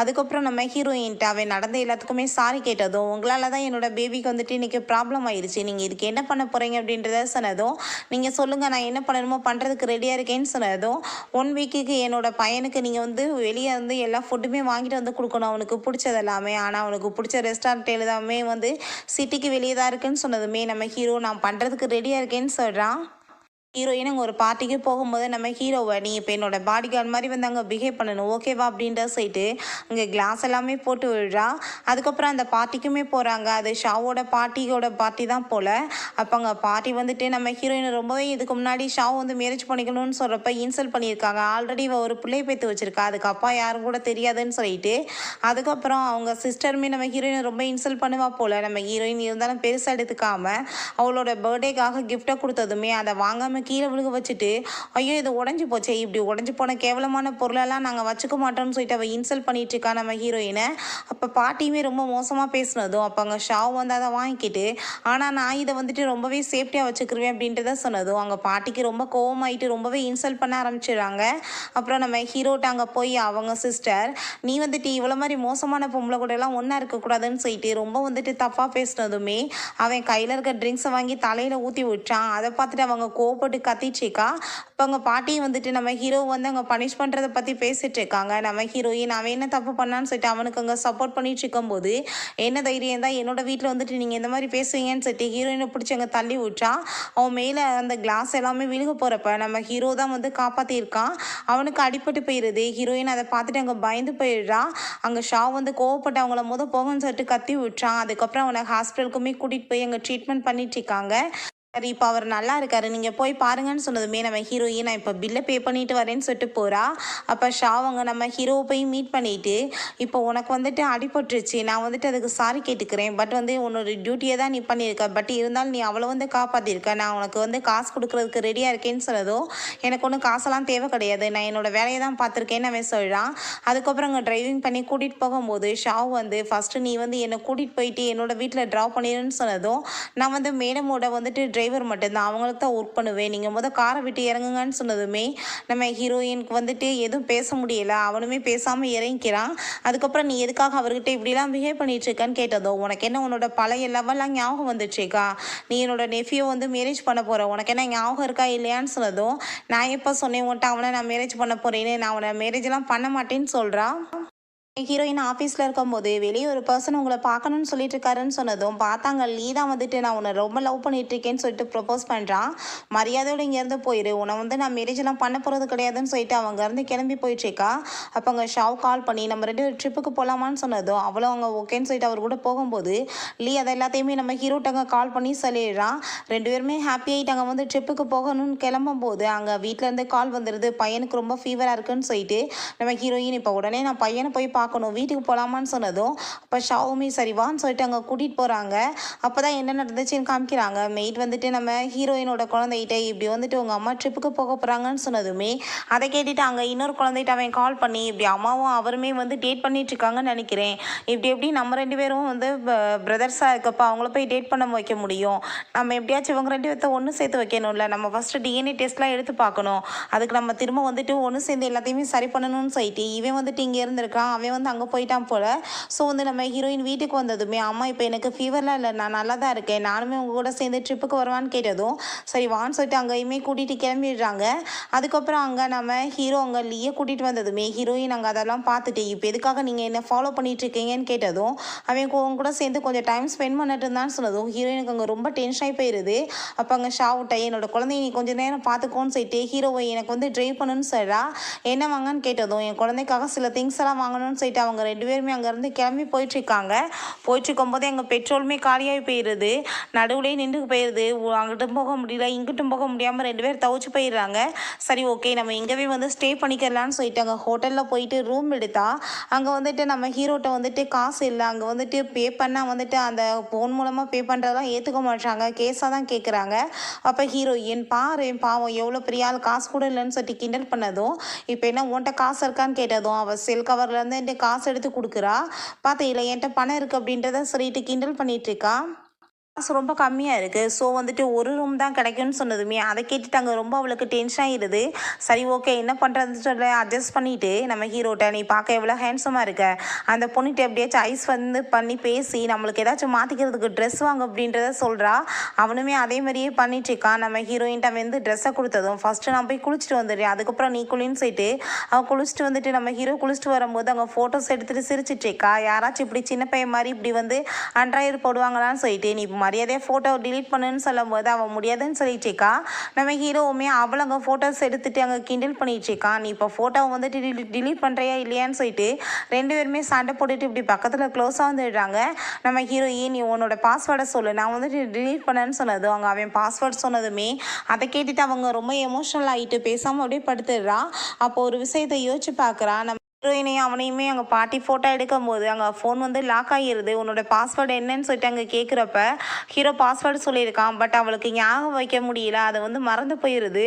அதுக்கப்புறம் நம்ம ஹீரோயின்ட்டு அவன் நடந்த எல்லாத்துக்குமே சாரி கேட்டதும், உங்களால் தான் என்னோட பேபிக்கு வந்துட்டு இன்றைக்கி ப்ராப்ளம் ஆயிடுச்சு, நீங்கள் இதுக்கு என்ன பண்ண போகிறீங்க அப்படின்றத சொன்னதும், நீங்கள் சொல்லுங்கள் நான் என்ன பண்ணணுமோ பண்ணுறதுக்கு ரெடியாக இருக்கேன்னு சொன்னதும், 1 வீக்குக்கு என்னோட பையனுக்கு நீங்கள் வந்து வெளியே வந்து எல்லா ஃபுட்டுமே வாங்கிட்டு வந்து கொடுக்கணும், அவனுக்கு பிடிச்சது எல்லாமே. ஆனால் அவனுக்கு பிடிச்ச ரெஸ்டாரண்ட் எல்லாமே வந்து சிட்டிக்கு வெளியே தான் இருக்குன்னு சொன்னதுமே நம்ம ஹீரோ நான் பண்ணுறதுக்கு ரெடியாக இருக்கேன்னு சொல்கிறான். ஹீரோயின் அங்கே ஒரு பார்ட்டிக்கு போகும்போது நம்ம ஹீரோவை நீ இப்போ என்னோட பாடி கார்டு மாதிரி வந்து அங்கே பிஹேவ் பண்ணணும் ஓகேவா அப்படின்ற சொல்லிட்டு அங்கே கிளாஸ் எல்லாமே போட்டு விடுறா. அதுக்கப்புறம் அந்த பார்ட்டிக்குமே போகிறாங்க. அது ஷாவோட பார்ட்டி தான் போல். அப்போ அங்கே பார்ட்டி வந்துட்டு நம்ம ஹீரோயின் ரொம்பவே இதுக்கு முன்னாடி ஷாவ் வந்து மேரேஜ் பண்ணிக்கணும்னு சொல்கிறப்ப இன்சல்ட் பண்ணியிருக்காங்க. ஆல்ரெடி ஒரு பிள்ளை பேத்து வச்சுருக்கா, அதுக்கு அப்பா யாரும் கூட தெரியாதுன்னு சொல்லிட்டு அதுக்கப்புறம் அவங்க சிஸ்டருமே நம்ம ஹீரோயின் ரொம்ப இன்சல்ட் பண்ணுவா போல். நம்ம ஹீரோயின் இருந்தாலும் பெருசாக எடுத்துக்காமல் அவளோட பர்த்டேக்காக கிஃப்டை கொடுத்ததுமே அதை வாங்காமல் கீழே விழுக வச்சுட்டு, ஐயோ இது உடஞ்சி போச்சே, இப்படி உடஞ்சி போன கேவலமான பொருளெல்லாம் நாங்கள் வச்சுக்க மாட்டோம்னு சொல்லிட்டு அவள் இன்சல்ட் பண்ணிட்டு இருக்கா நம்ம ஹீரோயினை. அப்போ பாட்டியுமே ரொம்ப மோசமாக பேசினதும் அப்போ அங்கே ஷாவ் வந்து அதை வாங்கிக்கிட்டு, ஆனால் நான் இதை வந்துட்டு ரொம்பவே சேஃப்டியாக வச்சுக்கிருவேன் அப்படின்றத சொன்னதும் அங்கே பாட்டிக்கு ரொம்ப கோவமாயிட்டு ரொம்பவே இன்சல்ட் பண்ண ஆரம்பிச்சிடுறாங்க. அப்புறம் நம்ம ஹீரோட்ட அங்கே போய் அவங்க சிஸ்டர் நீ வந்துட்டு இவ்வளோ மாதிரி மோசமான பொம்பளை கூட எல்லாம் ஒன்றா இருக்கக்கூடாதுன்னு சொல்லிட்டு ரொம்ப வந்துட்டு தப்பாக பேசினதுமே அவன் கையில் இருக்க ட்ரிங்க்ஸை வாங்கி தலையில் ஊற்றி விட்டான். அதை பார்த்துட்டு அவங்க கோவப்பட்டு கத்திச்சிக்கா. இப்போ அவங்க பாட்டியும் வந்துட்டு நம்ம ஹீரோ வந்து அங்கே பனிஷ் பண்ணுறதை பற்றி பேசிட்டு இருக்காங்க. நம்ம ஹீரோயின் அவன் என்ன தப்பு பண்ணான்னு சொல்லிட்டு அவனுக்கு அங்கே சப்போர்ட் பண்ணிட்டு இருக்கும்போது, என்ன தைரியம் தான் என்னோட வீட்டில் வந்துட்டு நீங்கள் இந்த மாதிரி பேசுவீங்கன்னு சொல்லிட்டு ஹீரோயினை பிடிச்சி அங்கே தள்ளி விட்டா. அவன் மேலே அந்த கிளாஸ் எல்லாமே விழுக போகிறப்ப நம்ம ஹீரோ தான் வந்து காப்பாற்றிருக்கான். அவனுக்கு அடிபட்டு போயிடுது. ஹீரோயின் அதை பார்த்துட்டு அங்கே பயந்து போயிடுறா. அங்கே ஷா வந்து கோவப்பட்டு அவங்கள போகன்னு சொல்லிட்டு கத்தி விட்டுறான். அதுக்கப்புறம் அவனை ஹாஸ்பிட்டலுக்குமே கூட்டிகிட்டு போய் அங்கே ட்ரீட்மெண்ட் பண்ணிட்டு இருக்காங்க. சரி இப்போ அவர் நல்லா இருக்காரு, நீங்கள் போய் பாருங்கன்னு சொன்னதுமே நம்ம ஹீரோயின் நான் இப்போ பில்லை பே பண்ணிட்டு வரேன்னு சொல்லிட்டு போகிறா. அப்போ ஷாவங்க நம்ம ஹீரோவை போய் மீட் பண்ணிவிட்டு, இப்போ உனக்கு வந்துட்டு அடிபட்டுருச்சு, நான் வந்துட்டு அதுக்கு சாரி கேட்டுக்கிறேன், பட் வந்து உன்னோட டியூட்டியை தான் நீ பண்ணியிருக்க, பட் இருந்தாலும் நீ அவளை வந்து காப்பாற்றிருக்க, நான் உனக்கு வந்து காசு கொடுக்குறதுக்கு ரெடியாக இருக்கேன்னு சொன்னதும், எனக்கு ஒன்றும் காசெல்லாம் தேவை கிடையாது, நான் என்னோடய வேலையை தான் பார்த்துருக்கேன்னு அவன் சொல்கிறான். அதுக்கப்புறம் அங்கே டிரைவிங் பண்ணி கூட்டிகிட்டு போகும்போது ஷாவ் வந்து ஃபஸ்ட்டு நீ வந்து என்னை கூட்டிகிட்டு போயிட்டு என்னோடய வீட்டில் ட்ராப் பண்ணிடுன்னு சொன்னதும், நான் வந்து மேடமோட வந்துட்டு டிரைவர் மட்டும்தான், அவங்களுக்கு தான் ஒர்க் பண்ணுவேன், நீங்கள் காரை விட்டு இறங்குங்கன்னு சொன்னதுமே நம்ம ஹீரோயினுக்கு வந்துட்டு எதுவும் பேச முடியலை. அவனுமே பேசாமல் இறங்கிக்கிறான். அதுக்கப்புறம் நீ எதுக்காக அவர்கிட்ட இப்படிலாம் பிஹேவ் பண்ணிட்டு இருக்கான்னு கேட்டதோ, உனக்கு என்ன உன்னோட பழைய லெவல்லாம் ஞாபகம் வந்துச்சுக்கா, நீ என்னோட நெஃபியோ வந்து மேரேஜ் பண்ண போகிற, உனக்கு என்ன ஞாபகம் இருக்கா இல்லையான்னு சொன்னதும், நான் எப்போ சொன்னேன் உன்ட்ட அவனை நான் மேரேஜ் பண்ண போகிறேன்னு, நான் அவனை மேரேஜெலாம் பண்ண மாட்டேன்னு சொல்கிறான். ஹீரோயின் ஆஃபீஸில் இருக்கும்போது வெளியே ஒரு பர்சன் உங்களை பார்க்கணும்னு சொல்லிட்டு இருக்காருன்னு சொன்னதும், பார்த்தாங்க நீ தான் வந்துட்டு நான் உன்னை ரொம்ப லவ் பண்ணிட்டு இருக்கேன்னு சொல்லிட்டு ப்ரப்போஸ் பண்ணுறான். மரியாதையோடு இங்கேருந்து போயிடு, உன்னை வந்து நான் மேரேஜெல்லாம் பண்ண போகிறது கிடையாதுன்னு சொல்லிட்டு அவங்க இருந்து கிளம்பி போயிட்டுருக்கா. அப்போ அங்கே ஷாவ் கால் பண்ணி நம்ம 2 ட்ரிப்புக்கு போகலாமான்னு சொன்னதும் அவளும் அவங்க ஓகேன்னு சொல்லிட்டு அவர் கூட போகும்போது லீ அதை எல்லாத்தையுமே நம்ம ஹீரோட்டாங்க கால் பண்ணி சொல்லிடுறான். 2 பேருமே ஹாப்பி ஆகிட்டு அங்கே வந்து ட்ரிப்புக்கு போகணும்னு கிளம்பும்போது அங்கே வீட்டிலேருந்து கால் வந்துடுது, பையனுக்கு ரொம்ப ஃபீவராக இருக்குன்னு சொல்லிட்டு நம்ம ஹீரோயின் இப்போ உடனே நான் பையனை போய் பார்க்கணும், வீட்டுக்கு போகலாமான்னு சொன்னதும் அப்போ ஷாவுமே சரிவான்னு சொல்லிட்டு அங்கே கூட்டிகிட்டு போகிறாங்க. அப்போ தான் என்ன நடந்துச்சுன்னு காமிக்கிறாங்க. மெய்ட் வந்துட்டு நம்ம ஹீரோயினோட குழந்தைகிட்ட இப்படி வந்துட்டு உங்கள் அம்மா ட்ரிப்புக்கு போக போகிறாங்கன்னு சொன்னதுமே அதை கேட்டுட்டு அங்கே இன்னொரு குழந்தைகிட்ட அவன் கால் பண்ணி இப்படி அம்மாவும் அவருமே வந்து டேட் பண்ணிட்டு இருக்காங்கன்னு நினைக்கிறேன், எப்படி நம்ம 2 பேரும் வந்து பிரதர்ஸாக இருக்கப்போ அவங்கள போய் டேட் பண்ண வைக்க முடியும், நம்ம எப்படியாச்சும் இவங்க 2 பேர்த்த ஒன்று சேர்த்து வைக்கணும்ல, நம்ம ஃபஸ்ட்டு டிஎன்ஏ டெஸ்ட்லாம் எடுத்து பார்க்கணும், அதுக்கு நம்ம திரும்ப வந்துட்டு ஒன்று சேர்ந்து எல்லாத்தையுமே சரி பண்ணணும்னு சொல்லிட்டு இவன் வந்துட்டு இங்கே இருந்திருக்கான். அவன் வந்து அங்கே போயிட்டான் போல். ஸோ வந்து நம்ம ஹீரோயின் வீட்டுக்கு வந்ததுமே, அம்மா இப்போ எனக்கு ஃபீவர்லாம் இல்லை, நான் நல்லா தான் இருக்கேன், நானுமே உங்கள் கூட சேர்ந்து ட்ரிப்புக்கு வருவான்னு கேட்டதும் சரி வான்னு சொல்லிட்டு அங்கேயுமே கூட்டிகிட்டு கிளம்பிடுறாங்க. அதுக்கப்புறம் அங்கே நம்ம ஹீரோ அங்கே லீயை கூட்டிகிட்டு வந்ததுமே ஹீரோயின் அங்கே அதெல்லாம் பார்த்துட்டு இப்போ எதுக்காக நீங்கள் என்ன ஃபாலோ பண்ணிட்டு இருக்கீங்கன்னு கேட்டதும் அவன் உங்க கூட சேர்ந்து கொஞ்சம் டைம் ஸ்பெண்ட் பண்ணிட்டு இருந்தான்னு சொன்னதும் ஹீரோயினுக்கு அங்கே ரொம்ப டென்ஷன் ஆகி போயிடுது. அப்போ அங்கே ஷாவுட்டை என்னோட குழந்தைய நீ கொஞ்சம் நேரம் பார்த்துக்கோன்னு சொல்லிட்டு ஹீரோவை எனக்கு வந்து ட்ரைவ் பண்ணணும்னு சொல்கிறா. என்ன வாங்கன்னு கேட்டதும் என் குழந்தைக்காக சில திங்ஸ் எல்லாம் வாங்கணும்னு சொல்லிட்டு அவங்க 2 பேருமே அங்கேருந்து கிளம்பி போயிட்டுருக்காங்க. போயிட்டுருக்கும்போதே அங்கே பெட்ரோலுமே காலியாகி போயிடுது. நடுவுலேயே நின்று போயிடுது. அங்கிட்டும் போக முடியல, இங்கிட்டும் போக முடியாமல் 2 பேர் தவிச்சு போயிடுறாங்க. சரி ஓகே நம்ம இங்கேவே வந்து ஸ்டே பண்ணிக்கலான்னு சொல்லிட்டு அங்கே ஹோட்டலில் போயிட்டு ரூம் எடுத்தா அங்கே வந்துட்டு நம்ம ஹீரோட்ட வந்துட்டு காசு இல்லை, அங்கே வந்துட்டு பே பண்ணால் வந்துட்டு அந்த ஃபோன் மூலமாக பே பண்ணுறதெல்லாம் ஏற்றுக்க மாட்டாங்க, கேஸாக தான் கேட்குறாங்க. அப்போ ஹீரோயின் பாரு பாவம் எவ்வளோ பெரிய ஆள், காசு கூட இல்லைன்னு சொல்லிட்டு கிண்டல் பண்ணதும் இப்போ என்ன உன்கிட்ட காசு இருக்கான்னு கேட்டதும் அவள் செல் கவர்லேருந்து என்கிட்ட காசு எடுத்து கொடுக்குறா. பார்த்தா இல்லை என்கிட்ட பணம் இருக்குது அப்படின்றத சொல்லிட்டு கிண்டல் பண்ணிகிட்ருக்கா. காசு ரொம்ப கம்மியாக இருக்குது. ஸோ வந்துட்டு ஒரு ரூம் தான் கிடைக்கும்னு சொன்னதுமே அதை கேட்டுட்டாங்க. ரொம்ப அவளுக்கு டென்ஷன் ஆகிடுது. சரி ஓகே என்ன பண்ணுறதுன்னு சொல்ல அட்ஜஸ்ட் பண்ணிவிட்டு நம்ம ஹீரோட்ட நீ பார்க்க எவ்வளோ ஹேண்ட்ஸமாக இருக்க, அந்த பொண்ணுகிட்ட எப்படியாச்சும் ஐஸ் வந்து பண்ணி பேசி நம்மளுக்கு ஏதாச்சும் மாற்றிக்கிறதுக்கு ட்ரெஸ் வாங்க அப்படின்றத சொல்கிறா. அவனுமே அதே மாதிரியே பண்ணிட்டுருக்கான். நம்ம ஹீரோயின்ட்ட வந்து ட்ரெஸ்ஸை கொடுத்ததும் ஃபஸ்ட்டு நான் போய் குளிச்சுட்டு வந்துடுறேன், அதுக்கப்புறம் நீ குளின்னு சொல்லிட்டு அவன் குளிச்சுட்டு வந்துட்டு நம்ம ஹீரோ குளிச்சுட்டு வரும்போது அங்கே ஃபோட்டோஸ் எடுத்துகிட்டு சிரிச்சிட்ருக்கா. யாராச்சும் இப்படி சின்ன பையன் மாதிரி இப்படி வந்து அண்ட்ராய்டு போடுவாங்களான்னு சொல்லிட்டு நீ மரியாதையாக ஃபோட்டோ டிலீட் பண்ணுன்னு சொல்லும் போது அவள் முடியாதுன்னு சொல்லிட்டுருக்கா. நம்ம ஹீரோவுமே அவள் அங்கே ஃபோட்டோஸ் எடுத்துகிட்டு அங்கே கிண்டல் பண்ணிகிட்ருக்கா. நீ இப்போ ஃபோட்டோவை வந்துட்டு டிலீட் பண்ணுறியா இல்லையான்னு சொல்லிட்டு 2 பேருமே சண்டை போட்டுட்டு இப்படி பக்கத்தில் க்ளோஸாக வந்துடுறாங்க. நம்ம ஹீரோயின் நீ உன்னோட பாஸ்வேர்டை சொல்லு, நான் வந்துட்டு டிலீட் பண்ணேன்னு சொன்னது அவங்க அவன் பாஸ்வேர்ட் சொன்னதுமே அதை கேட்டுட்டு அவங்க ரொம்ப எமோஷ்னல் ஆகிட்டு பேசாமல் அப்படியே படுத்துடுறான். அப்போ ஒரு விஷயத்தை யோசிச்சு பார்க்குறா. நம்ம ஹீரோயினையும் அவனையுமே அங்கே பாட்டி ஃபோட்டோ எடுக்கும் போது அங்கே ஃபோன் வந்து லாக் ஆகிடுது. உன்னோட பாஸ்வேர்டு என்னன்னு சொல்லிட்டு அங்கே கேட்குறப்ப ஹீரோ பாஸ்வேர்டு சொல்லியிருக்கான். பட் அவளுக்கு ஞாபகம் வைக்க முடியல, அது வந்து மறந்து போயிடுது.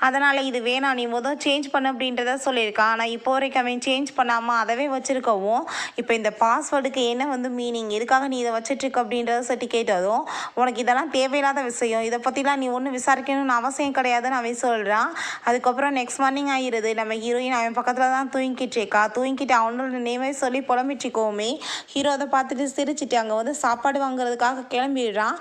அதனால் இது வேணாம் நீ முதல் சேஞ்ச் பண்ண அப்படின்றத சொல்லியிருக்கான். ஆனால் இப்போ வரைக்கும் அவன் சேஞ்ச் பண்ணாமல் அதவே வச்சுருக்கவும் இப்போ இந்த பாஸ்வேர்டுக்கு என்ன வந்து மீனிங், எதுக்காக நீ இதை வச்சிட்ருக்க அப்படின்றத சொல்லிட்டு கேட்டதும் உனக்கு இதெல்லாம் தேவையில்லாத விஷயம், இதை பற்றிலாம் நீ ஒன்றும் விசாரிக்கணும்னு அவசியம் கிடையாதுன்னு அவன் சொல்கிறான். அதுக்கப்புறம் நெக்ஸ்ட் மார்னிங் ஆகிடுது. நம்ம ஹீரோயின் அவன் பக்கத்தில் தான் தூங்கிட்டு இருக்கா. தூங்கிட்டு அவனோட நேமே சொல்லி புலம்பிச்சுக்கோமே ஹீரோ அதை பார்த்துட்டு சிரிச்சுட்டு அங்கே வந்து சாப்பாடு வாங்குறதுக்காக கிளம்பிடுறான்.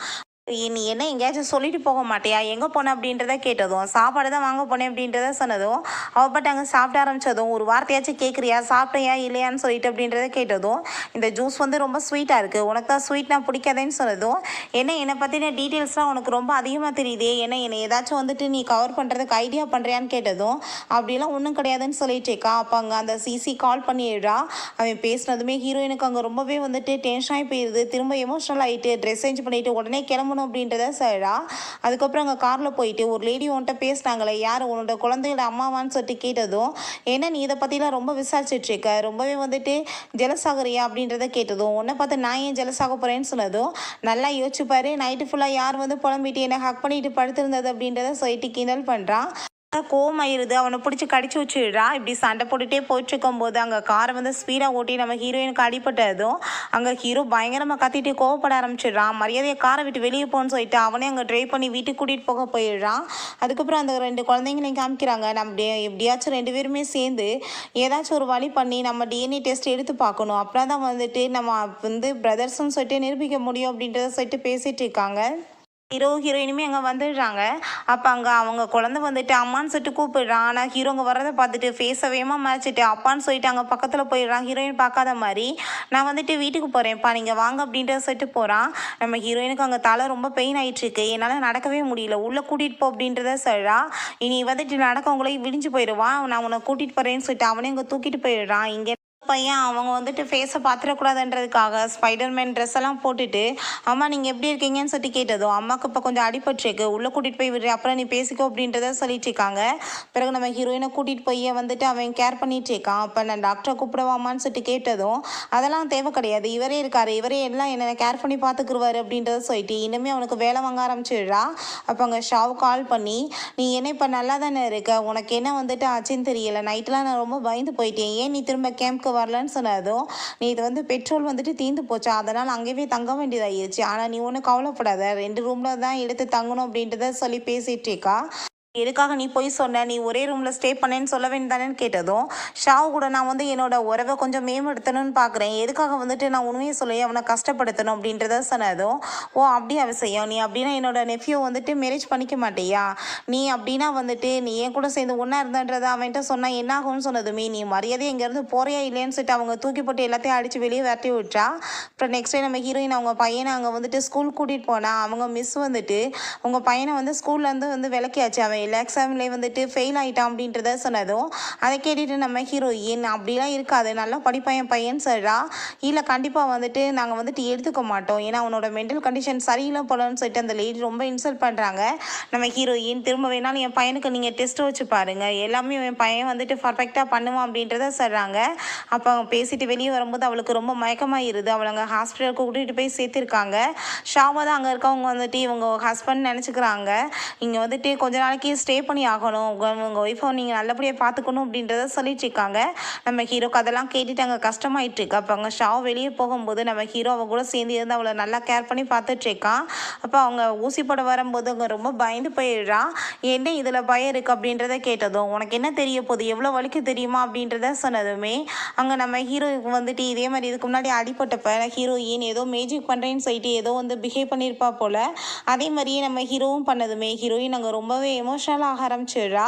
நீ என்ன எங்கேயாச்சும் சொல்லிட்டு போக மாட்டியா, எங்கே போன அப்படின்றத கேட்டதும் சாப்பாடு தான் வாங்க போனேன் அப்படின்றத சொன்னதும் அவள் பட்டு அங்கே சாப்பிட ஆரம்பித்ததும் ஒரு வார்த்தையாச்சும் கேட்குறியா, சாப்பிட்றியா இல்லையான்னு சொல்லிட்டு அப்படின்றத கேட்டதும் இந்த ஜூஸ் வந்து ரொம்ப ஸ்வீட்டாக இருக்குது, உனக்கு தான் ஸ்வீட்னா பிடிக்காதேன்னு சொன்னதும் என்னை பற்றின டீட்டெயில்ஸ்லாம் உனக்கு ரொம்ப அதிகமாக தெரியுதே, என்னை ஏதாச்சும் வந்துட்டு நீ கவர் பண்ணுறதுக்கு ஐடியா பண்ணுறியான்னு கேட்டதும் அப்படிலாம் ஒன்றும் கிடையாதுன்னு சொல்லிட்டேக்கா. அப்போ அங்கே அந்த சிசி கால் பண்ணிடுறா. அவன் பேசினதுமே ஹீரோயினுக்கு அங்கே ரொம்பவே வந்துட்டு டென்ஷன் ஆகி போயிடுது. திரும்ப எமோஷனல் ஆகிட்டு ட்ரெஸ் சேஞ்ச் பண்ணிவிட்டு உடனே கிளம்பணும் அப்படின்றத சொல்கிறா. அதுக்கப்புறம் அங்கே காரில் போயிட்டு ஒரு லேடி உன்கிட்ட பேசினாங்களே யார் உன்னோட குழந்தையோட அம்மாவான்னு சொல்லிட்டு கேட்டதும் ஏன்னா நீ இதை பற்றிலாம் ரொம்ப விசாரிச்சுட்ருக்க, ரொம்பவே வந்துட்டு ஜெலஸ் ஆகுறியா அப்படின்றத கேட்டதும் உன்னை பார்த்து நான் ஏன் ஜெலஸ் ஆக போகிறேன்னு சொன்னதும் நல்லா யோசிச்சுப்பாரு, நைட்டு ஃபுல்லாக யார் வந்து புலம்பிட்டு என்னை ஹக் பண்ணிட்டு படுத்திருந்தது அப்படின்றத சொல்லிட்டு கிண்டல் பண்ணுறான். கோவமாயிருது. அவனை பிடிச்சி கடிச்சு வச்சுடுறா. இப்படி சண்டை போட்டுகிட்டே போயிட்டுருக்கும் போது அங்கே காரை வந்து ஸ்பீடாக ஓட்டி நம்ம ஹீரோயினுக்கு அடிப்பட்டதும் அங்கே ஹீரோ பயங்கரமாக கத்திட்டு கோவப்பட ஆரம்பிச்சிடுறான். மரியாதையை காரை விட்டு வெளியே போன்னு சொல்லிட்டு அவனே அங்கே ட்ரைவ் பண்ணி வீட்டுக்கு கூட்டிகிட்டு போக போயிடுறான். அதுக்கப்புறம் அந்த 2 குழந்தைங்களையும் காமிக்கிறாங்க. நம்ம எப்படியாச்சும் 2 பேருமே சேர்ந்து ஏதாச்சும் ஒரு வழி பண்ணி நம்ம டிஎன்ஏ டெஸ்ட் எடுத்து பார்க்கணும், அப்புறம் தான் வந்துட்டு நம்ம வந்து பிரதர்ஸ்ன்னு சொல்லிட்டு நிரூபிக்க முடியும் அப்படின்றத சொல்லிட்டு பேசிகிட்டு இருக்காங்க. ஹீரோயினுமே அங்கே வந்துடுறாங்க. அப்போ அங்கே அவங்க குழந்தை வந்துட்டு அம்மான்னு சொல்லிட்டு கூப்பிடுறான். ஆனால் ஹீரோ அங்கே வரதை பார்த்துட்டு ஃபேஸை வேகமாக மறைச்சிட்டு அப்பான்னு சொல்லிட்டு அங்கே பக்கத்தில் போயிடுறான். ஹீரோயின் பார்க்காத மாதிரி நான் வந்துட்டு வீட்டுக்கு போகிறேன்ப்பா நீங்கள் வாங்க அப்படின்றத சொல்லிட்டு போகிறான். நம்ம ஹீரோயினுக்கு அங்கே தலை ரொம்ப பெயின் ஆகிட்டுருக்கு, என்னால் நடக்கவே முடியல, உள்ளே கூட்டிகிட்டு போ அப்படின்றத சொல்கிறா. இனி வந்துட்டு நடக்கவங்களே விடிஞ்சு போயிடுவான், நான் உன்னை கூட்டிகிட்டு போகிறேன்னு சொல்லிட்டு அவனே அங்கே தூக்கிட்டு போயிடுறான். இங்கே பையன் அவங்க வந்துட்டு ஃபேஸை பார்த்துடக்கூடாதுன்றதுக்காக ஸ்பைடர்மேன் ட்ரெஸ் எல்லாம் போட்டுட்டு அம்மா நீங்கள் எப்படி இருக்கீங்கன்னு சொல்லி கேட்டதும் அம்மாவுக்கு இப்போ கொஞ்சம் அடிபட்டுருக்கு, உள்ளே கூட்டிகிட்டு போய் விடுறேன் அப்புறம் நீ பேசிக்கோ அப்படின்றத சொல்லிட்டு இருக்காங்க. பிறகு நம்ம ஹீரோயினை கூட்டிகிட்டு போய் வந்துட்டு அவன் கேர் பண்ணிட்டு இருக்கான். அப்போ நான் டாக்டரை கூப்பிடுவாமான்னு சொல்லிட்டு கேட்டதும் அதெல்லாம் தேவை கிடையாது, இவரே இருக்காரு, இவரே எல்லாம் என்னை கேர் பண்ணி பார்த்துக்குருவாரு அப்படின்றத சொல்லிட்டு இனிமேல் அவனுக்கு வேலை வாங்க ஆரம்பிச்சிடுறா. அப்போ அங்கே ஷாவ் கால் பண்ணி நீ என்ன இப்போ நல்லா தானே இருக்க, உனக்கு என்ன வந்துட்டு ஆச்சுன்னு தெரியல, நைட்லாம் நான் ரொம்ப பயந்து போயிட்டேன், ஏன் நீ திரும்ப கேம்ப்க்கு வரலன்னு சொன்னதும் நீ இது வந்து பெட்ரோல் வந்துட்டு தீர்ந்து போச்சா, அதனால் அங்கேயே தங்க வேண்டியதாகிடுச்சு, ஆனால் நீ ஒன்றும் கவலைப்படாத, 2 ரூமில் தான் எடுத்து தங்கணும் அப்படின்றத சொல்லி பேசிகிட்டு இருக்கா. எதுக்காக நீ போய் சொன்ன, நீ ஒரே ரூமில் ஸ்டே பண்ணேன்னு சொல்ல வேண்டியதானேன்னு கேட்டதும், ஷாவ் கூட நான் வந்து என்னோட உறவை கொஞ்சம் மேம்படுத்தணும்னு பார்க்குறேன், எதுக்காக வந்துட்டு நான் உண்மையை சொல்லி அவனை கஷ்டப்படுத்தணும் அப்படின்றத சொன்னதும், ஓ அப்படி அவசியம், நீ அப்படின்னா என்னோட நெஃப்யூ வந்துட்டு மேரேஜ் பண்ணிக்க மாட்டியா, நீ அப்படின்னா வந்துட்டு நீ என் கூட சேர்ந்து ஒன்றா இருந்தன்றதை அவன்கிட்ட சொன்னால் என்ன ஆகும்னு சொன்னதுமே, நீ மரியாதை இங்கேருந்து போறியா இல்லையான்னு சொல்லிட்டு அவங்க தூக்கி போட்டு எல்லாத்தையும் அடித்து வெளியே விரட்டி விட்டா. அப்புறம் நெக்ஸ்ட் டே நம்ம ஹீரோயின் அவங்க பையனை அங்கே வந்துட்டு ஸ்கூல் கூட்டிகிட்டு போனால் அவங்க மிஸ் வந்துட்டு உங்கள் பையனை வந்து ஸ்கூல்லேருந்து வந்து விளக்கியாச்சு, அவன் எல்லா எக்ஸாம்லேயே வந்துட்டு ஃபெயில் ஆகிட்டான் அப்படின்றத சொன்னதும், அதை கேட்டுட்டு நம்ம ஹீரோயின் அப்படிலாம் இருக்காது, நல்லா படிப்பான் என் பையன் சொல்கிறா. இல்லை கண்டிப்பாக வந்துட்டு நாங்கள் வந்துட்டு எடுத்துக்க மாட்டோம், ஏன்னா அவனோட மென்டல் கண்டிஷன் சரியில்லை போலன்னு சொல்லிட்டு அந்த லேடி ரொம்ப இன்சல்ட் பண்ணுறாங்க. நம்ம ஹீரோயின் திரும்ப வேணாலும் என் பையனுக்கு நீங்கள் டெஸ்ட் வச்சு பாருங்கள், எல்லாமே என் பையன் வந்துட்டு பர்ஃபெக்டாக பண்ணுவான் அப்படின்றத சொல்கிறாங்க. அப்போ அவங்க பேசிட்டு வெளியே வரும்போது அவளுக்கு ரொம்ப மயக்கமாகிடுது, அவளை ஹாஸ்பிட்டலுக்கு கூட்டிகிட்டு போய் சேர்த்துருக்காங்க. ஷாவா தான் அங்கே இருக்கவங்க வந்துட்டு இவங்க ஹஸ்பண்ட் நினச்சிக்கிறாங்க, இங்கே வந்துட்டு கொஞ்ச நாளைக்கு ஸ்டே பண்ணி ஆகணும், உங்கள் ஒய்ஃபை நீங்கள் நல்லபடியாக பார்த்துக்கணும் அப்படின்றத சொல்லிட்டு இருக்காங்க. நம்ம ஹீரோக்கு அதெல்லாம் கேட்டுட்டு அங்கே கஷ்டமாயிட்டு இருக்கு. அப்போ அங்கே ஷாவ் வெளியே போகும்போது நம்ம ஹீரோ அவ கூட சேர்ந்து இருந்து அவளை நல்லா கேர் பண்ணி பார்த்துட்டு இருக்கான். அப்போ அவங்க ஊசி போட வரும்போது அவங்க ரொம்ப பயந்து போயிடுறான். என்ன இதில் பயம் இருக்குது அப்படின்றத கேட்டதும், உனக்கு என்ன தெரிய போகுது, எவ்வளோ வலிக்கு தெரியுமா அப்படின்றத சொன்னதுமே, அங்கே நம்ம ஹீரோவுக்கு வந்துட்டு இதே மாதிரி இதுக்கு முன்னாடி அடிப்பட்டப்ப ஹீரோயின் ஏதோ மேஜிக் பண்ணுறேன்னு சொல்லிட்டு ஏதோ வந்து பிஹேவ் பண்ணியிருப்பா போல், அதே மாதிரியே நம்ம ஹீரோவும் பண்ணதுமே ஹீரோயின் அங்கே ரொம்பவே எமோஷனலாக ஆக ஆரம்பிச்சிடுறா.